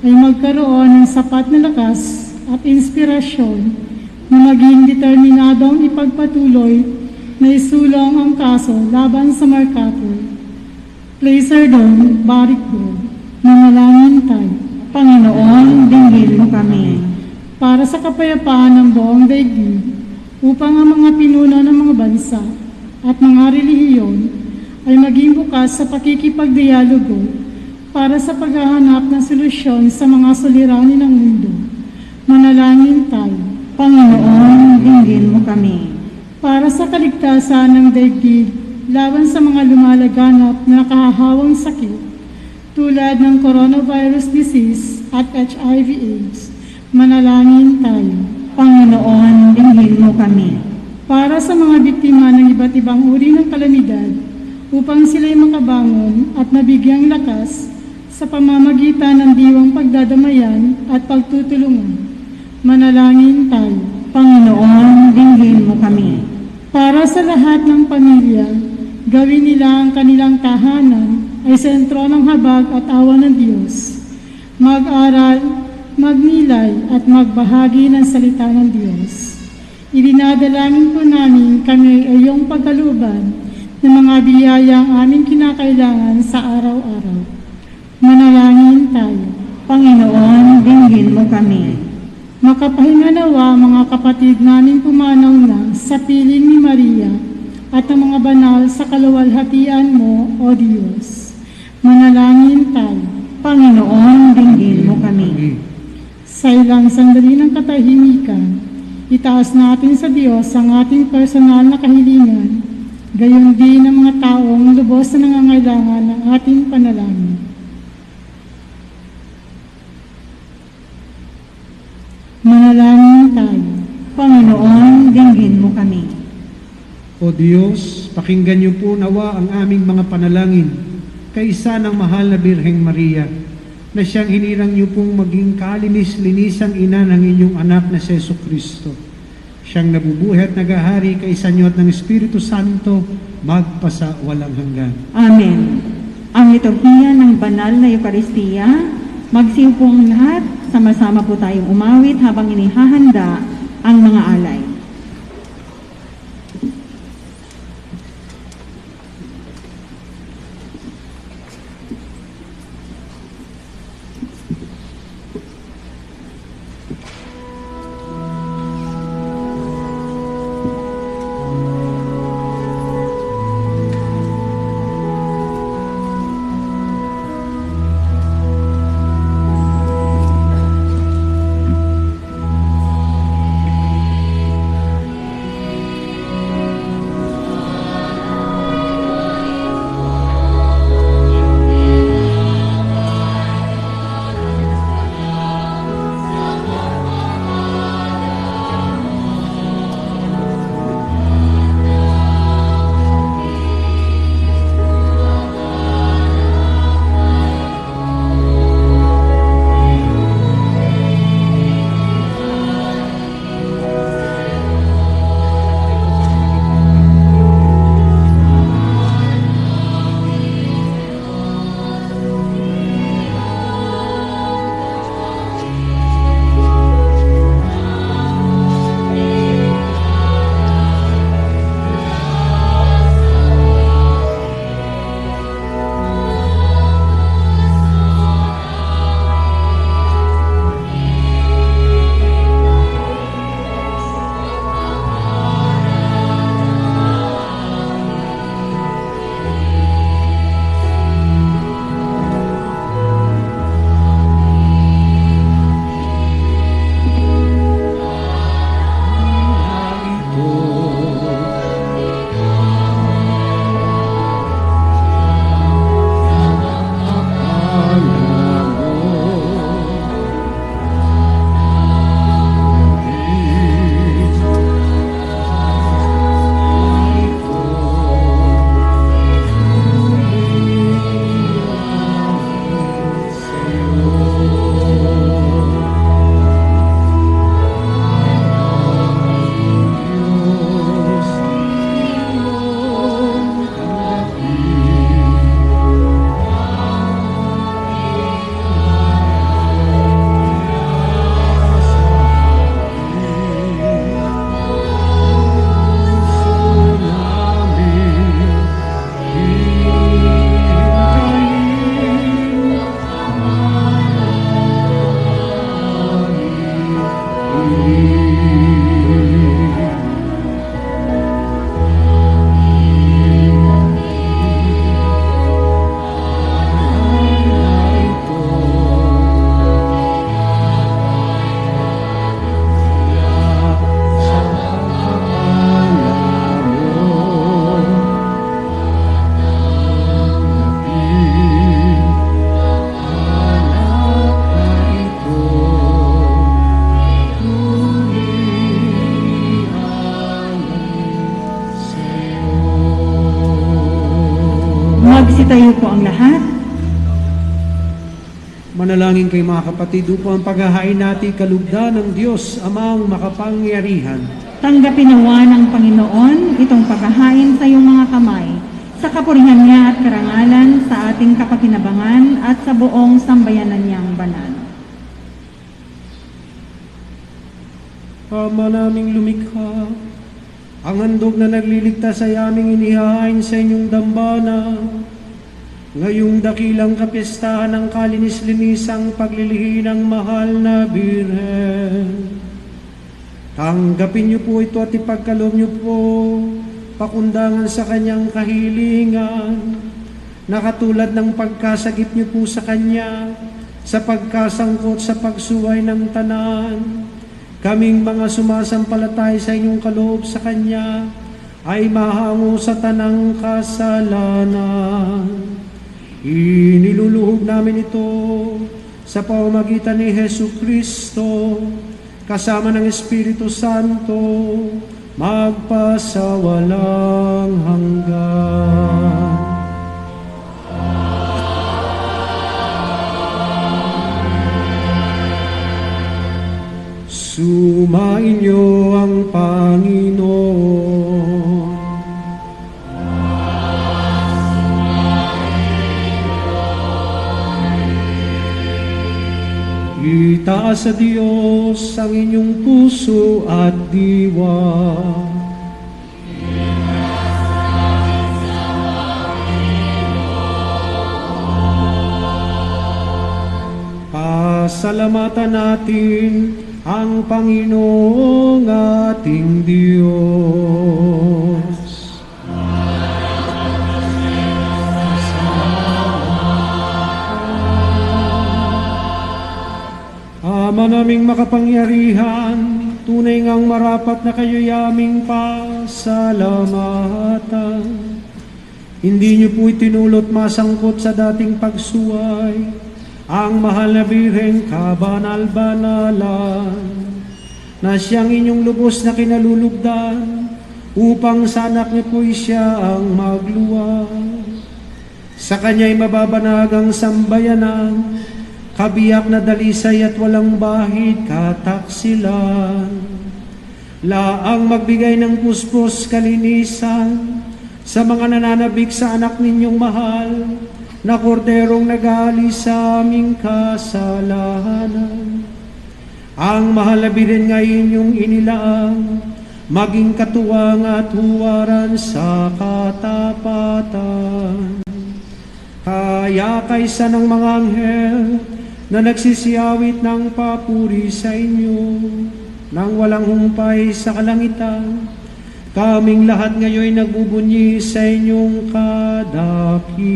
ay magkaroon ng sapat na lakas at inspirasyon na maging determinadong ipagpatuloy na isulong ang kaso laban sa Mercator. Placerdon, Baricbo, manalangin tayo. Panginoon, dinggin mo kami. Para sa kapayapaan ng buong daigdig, upang ang mga pinuno ng mga bansa at mga relihiyon ay maging bukas sa pakikipagdialogo para sa paghahanap ng solusyon sa mga suliranin ng mundo. Manalangin tayo. Panginoon, dinggin mo kami. Para sa kaligtasan ng daigdig laban sa mga lumalaganap na nakahahawang sakit tulad ng coronavirus disease at HIV/AIDS, manalangin tayo. Panginoon, dinggin mo kami. Para sa mga biktima ng iba't ibang uri ng kalamidad, upang sila'y makabangon at nabigyang lakas sa pamamagitan ng diwang pagdadamayan at pagtutulungan. Manalangin tayo. Panginoon, dinggin mo kami. Para sa lahat ng pamilya, gawin nila ang kanilang tahanan ay sentro ng habag at awa ng Diyos. Mag-aral, magnilay at magbahagi ng salita ng Diyos. Idinadalangin po namin kami ay iyong pagkalooban ng mga biyayang aming kinakailangan sa araw-araw. Manalangin tayo. Panginoon, dinggin mo kami. Makapahinga nawa mga kapatid namin pumanaw na sa piling ni Maria at ang mga banal sa kaluwalhatian mo, O Diyos. Manalangin tayo. Panginoon, dinggin mo kami. Sa ilang sandali ng katahimikan, itaas natin sa Diyos ang ating personal na kahilingan, gayon din ang mga taong lubos na nangangailangan ng ating panalangin. Manalangin tayo. Panginoon, dinggin mo kami. O Diyos, pakinggan niyo po nawa ang aming mga panalangin kaysa ng mahal na Birheng Maria, na siyang hinirang niyo pong maging kalinis-linisang ina ng inyong anak na si Jesucristo. Siyang nabubuhay at nagahari kaysa niyo at ng Espiritu Santo, magpasa walang hanggan. Amen. Ang liturhiya ng banal na Eukaristiya, magsiupong lahat, sama-sama po tayong umawit habang inihahanda ang mga alay. Magtayo po ang lahat. Manalangin kay mga kapatid upang paghahain natin kalugdan ng Diyos Amang makapangyarihan. Tanggapin nawa ng Panginoon itong paghahain sa iyong mga kamay, sa kapurihan niya at karangalan sa ating kapakinabangan at sa buong sambayanan niyang banal. Ama naming lumikha, ang handog na nagliligtas ay aming inihahain sa inyong dambana. Ngayong dakilang kapistahan ng kalinis-linisang paglilihi ng mahal na Birhen. Tanggapin niyo po ito at ipagkaloob niyo po pakundangan sa kanyang kahilingan, na katulad ng pagkasagip niyo po sa kanya sa pagkasangkot sa pagsuway ng tanan. Kaming mga sumasampalatay sa inyong kaloob sa kanya ay mahango sa tanang kasalanan. Iniluluhog namin ito sa pamamagitan ni Hesu Kristo, kasama ng Espiritu Santo, magpasawalang hanggan. Sumain niyo ang Panginoon. Itaas sa Diyos ang inyong puso at diwa. Pasalamatan natin ang Panginoong ating Diyos. Ama naming makapangyarihan, tunay ngang marapat na kayo'y aming pasalamatan. Hindi niyo po itinulot masangkot sa dating pagsuway ang mahal na Birheng kabanal-banalan, na siyang inyong lubos na kinalulugdan upang sa anak niyo po siya ang magluwag. Sa kanya'y mababanag ang sambayanan, kabiyak na dalisay at walang bahid kataksilan. Laang magbigay ng puspos kalinisan sa mga nananabik sa anak ninyong mahal, na korderong nag-aalis sa aming kasalanan. Ang mahal na Birhen ngayon yung inilaang, maging katuwang at huwaran sa katapatan. Kaya kaysa ng mga anghel na nagsisiyawit ng papuri sa inyo, nang walang humpay sa kalangitan, kaming lahat ngayon nagbubunyi sa inyong kadakilan.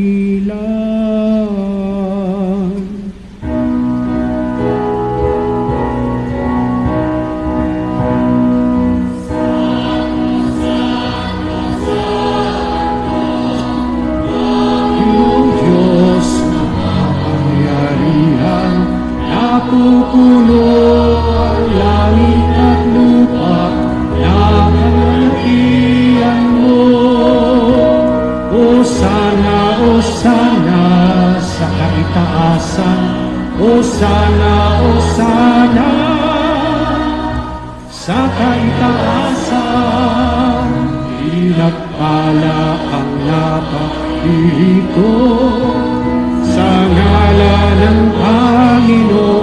Napupuno ang langit at lupa, nakalalakihan mo. Osana, Osana sa kaitaasan, Osana, Osana sa kaitaasan. Pinagpala ang napakito sa ngalan ng Panginoon.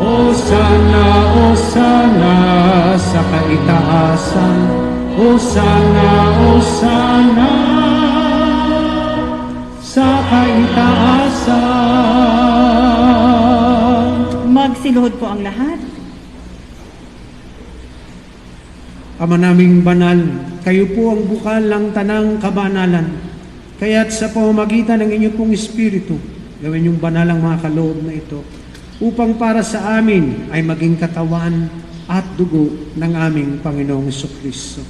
Osana, Osana sa kaitaasan, Osana, Osana sa kaitaasan. Magsiluhod po ang lahat. Ama naming banal, kayo po ang bukal ng tanang kabanalan. Kaya't sa pamamagitan ng inyong pong Espiritu, gawin yung banal ang mga kaloob na ito, upang para sa amin ay maging katawan at dugo ng aming Panginoong Jesucristo.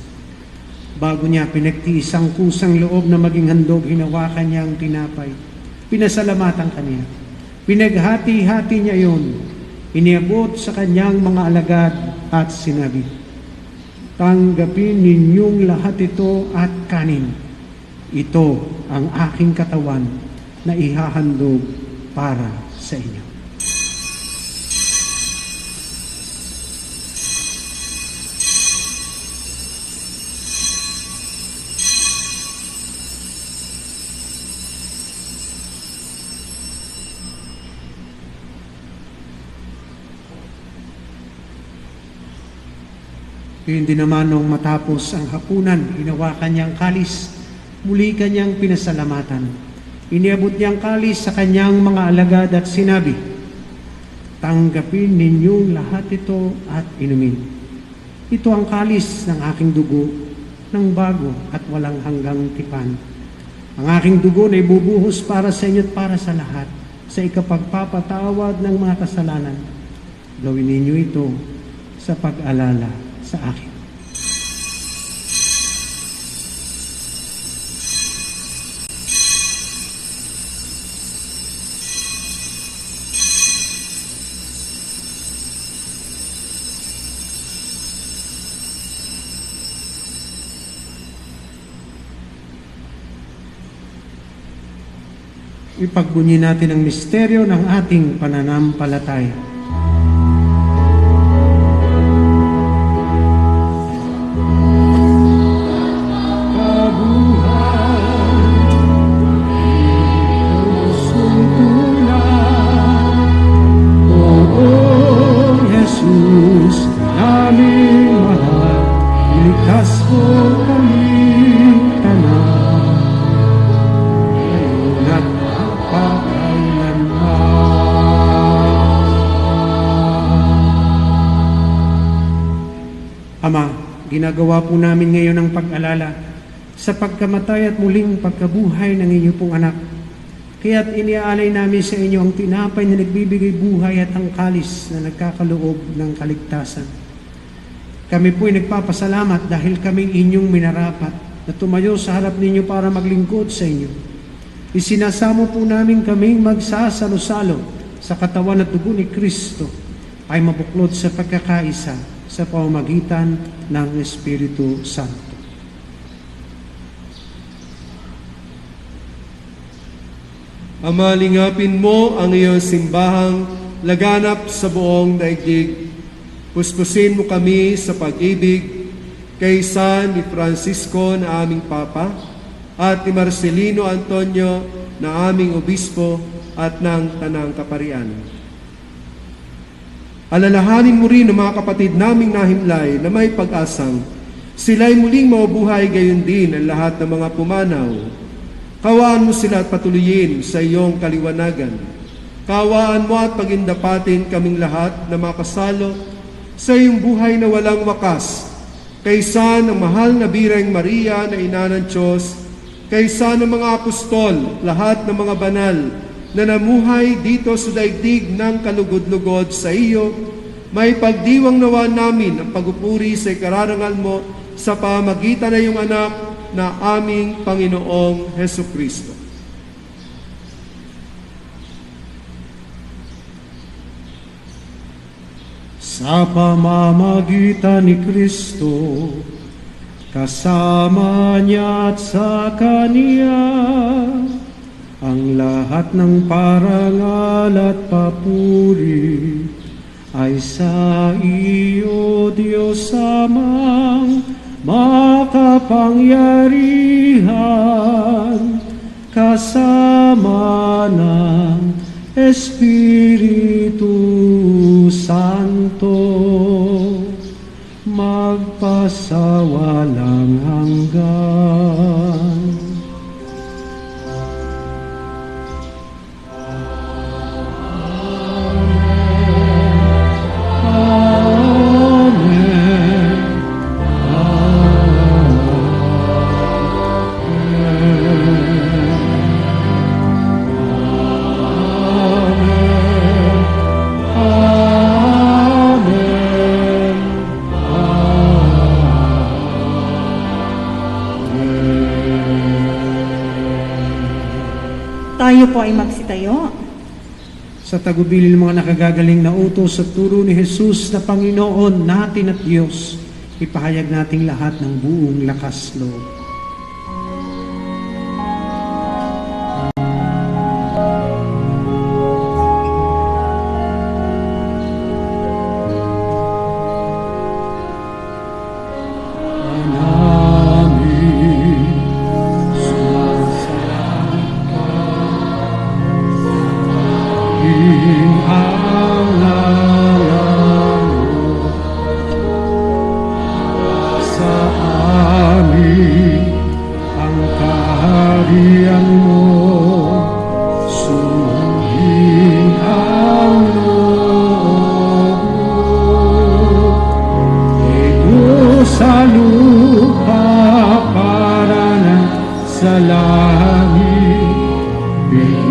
Bago niya pinagtiis ang kusang loob na maging handog, hinawakan niya ang tinapay. Pinasalamatan kaniya. Pinaghati-hati niya yon. Iniabot sa kanyang mga alagad at sinabi, "Tanggapin ninyong lahat ito at kanin. ito ang aking katawan na ihahandog para sa inyo. Hindi naman nung matapos ang hapunan, hinawakan niyang kalis, muli kanyang pinasalamatan. Iniabot niyang kalis sa kanyang mga alagad at sinabi, "Tanggapin ninyong lahat ito at inumin. Ito ang kalis ng aking dugo, ng bago at walang hanggang tipan. Ang aking dugo na ibubuhos para sa inyo at para sa lahat, sa ikapagpapatawad ng mga kasalanan. Gawin ninyo ito sa pag-alala sa akin." Ipagbunyi natin ang misteryo ng ating pananampalataya. Ama, ginagawa po namin ngayon ang pag-alala sa pagkamatay at muling pagkabuhay ng inyong pong anak. Kaya't iniaalay namin sa inyo ang tinapay na nagbibigay buhay at ang kalis na nagkakaloob ng kaligtasan. Kami po'y nagpapasalamat dahil kami inyong minarapat na tumayo sa harap ninyo para maglingkod sa inyo. Isinasamo po namin kaming magsasalo-salo sa katawan at dugo ni Kristo ay mabuklod sa pagkakaisa sa pamamagitan ng Espiritu Santo. Ama, lingapin mo ang iyong simbahang laganap sa buong daigdig. Puspusin mo kami sa pag-ibig kay San ni Francisco na aming Papa at ni Marcelino Antonio na aming Obispo at ng Tanang Kaparian. Alalahanin mo rin ang mga kapatid naming nahimlay na may pag-asang sila'y muling mabuhay gayon din ang lahat ng mga pumanaw. Kawaan mo sila at patuloyin sa iyong kaliwanagan. Kawaan mo at pagindapatin kaming lahat na makasalo sa iyong buhay na walang wakas. Kaysa ng mahal na Birheng Maria na Ina ng Diyos, kaysa ng mga apostol, lahat ng mga banal na namuhay dito sa daigdig ng kalugod-lugod sa iyo, may pagdiwang nawa namin ang pagupuri sa ikararangal mo sa pamamagitan ng iyong anak na aming Panginoong Hesukristo. Sa pamamagitan ni Kristo, kasama niya at sa Kaniya, ang lahat ng parangal at papuri ay sa iyo, Diyos Amang makapangyarihan, kasama ng Espiritu Santo, magpasawalang hanggan. Tayo po ay magsitayo. Sa tagubilin ng mga nakagagaling na utos at turo ni Jesus na Panginoon natin at Diyos, ipahayag nating lahat ng buong lakas loob.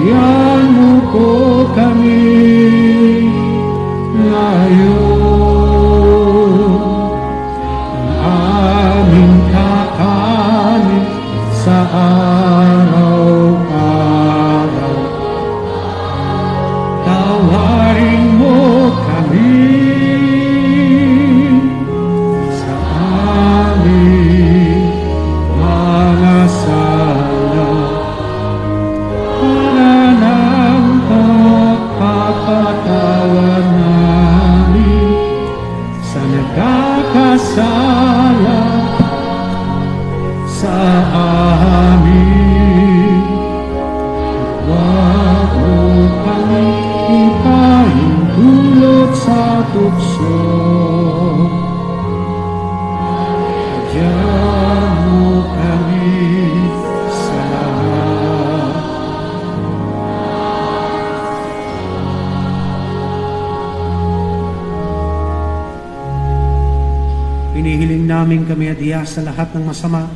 Bigyan mo po kami ngayon ang aming kakanin sa araw-araw. Tawarin mo kami sa aming mga sala para ng pagpapatawad namin sa nagkakasala sa amin. Huwag mo kami ipahintulot sa tukso. Diyan mo kami sa lahat. Hinihiling namin kami adya sa lahat ng masama,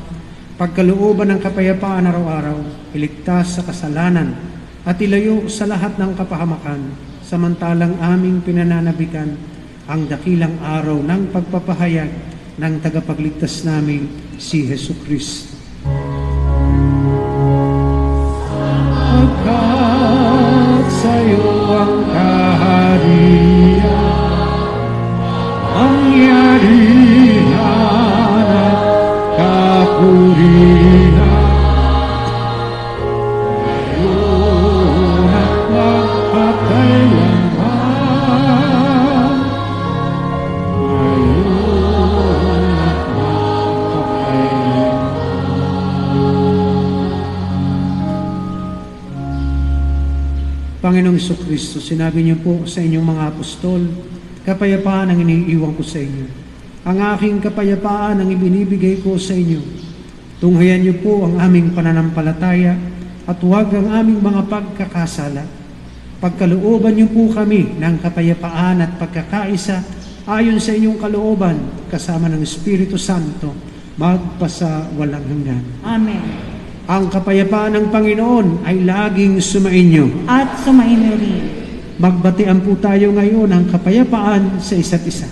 pagkalooban ng kapayapaan araw-araw, iligtas sa kasalanan, at ilayo sa lahat ng kapahamakan, samantalang aming pinananabikan ang dakilang araw ng pagpapahayag ng tagapagligtas namin, si Jesucristo. Pagkat sa'yo ang kaharian, ang yarihan at kapurihan, ngayon at magpakailanman. Ngayon at magpakailanman. Panginoong Jesucristo, sinabi niyo po sa inyong mga apostol, kapayapaan ang iniiwan ko sa inyo. Ang aking kapayapaan ang ibinibigay ko sa inyo. Tunghayan niyo po ang aming pananampalataya at huwag ang aming mga pagkakasala. Pagkalooban niyo po kami ng kapayapaan at pagkakaisa ayon sa inyong kalooban kasama ng Espiritu Santo magpasa walang hanggan. Amen. Ang kapayapaan ng Panginoon ay laging sumainyo. At sumainyo rin. Magbatian po tayo ngayon ng kapayapaan sa isa't isa.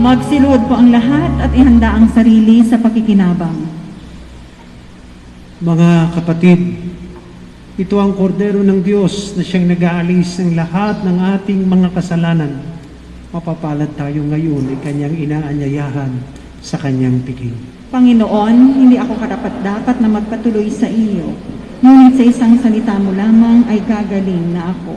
Magsiluhod po ang lahat at ihanda ang sarili sa pakikinabang. Mga kapatid, ito ang kordero ng Diyos na siyang nag-aalis ng lahat ng ating mga kasalanan. Mapapalad tayo ngayon ay kanyang inaanyayahan sa kanyang piging. Panginoon, hindi ako karapat-dapat na magpatuloy sa iyo, ngunit sa isang salita mo lamang ay gagaling na ako.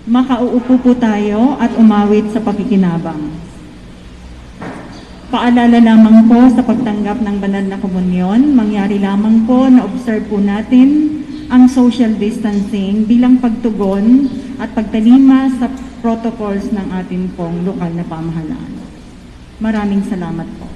Makauupo po tayo at umawit sa pakikinabang. Paalala lamang po sa pagtanggap ng banal na komunyon, mangyari lamang po na observe po natin ang social distancing bilang pagtugon at pagtalima sa protocols ng ating pong lokal na pamahalaan. Maraming salamat po.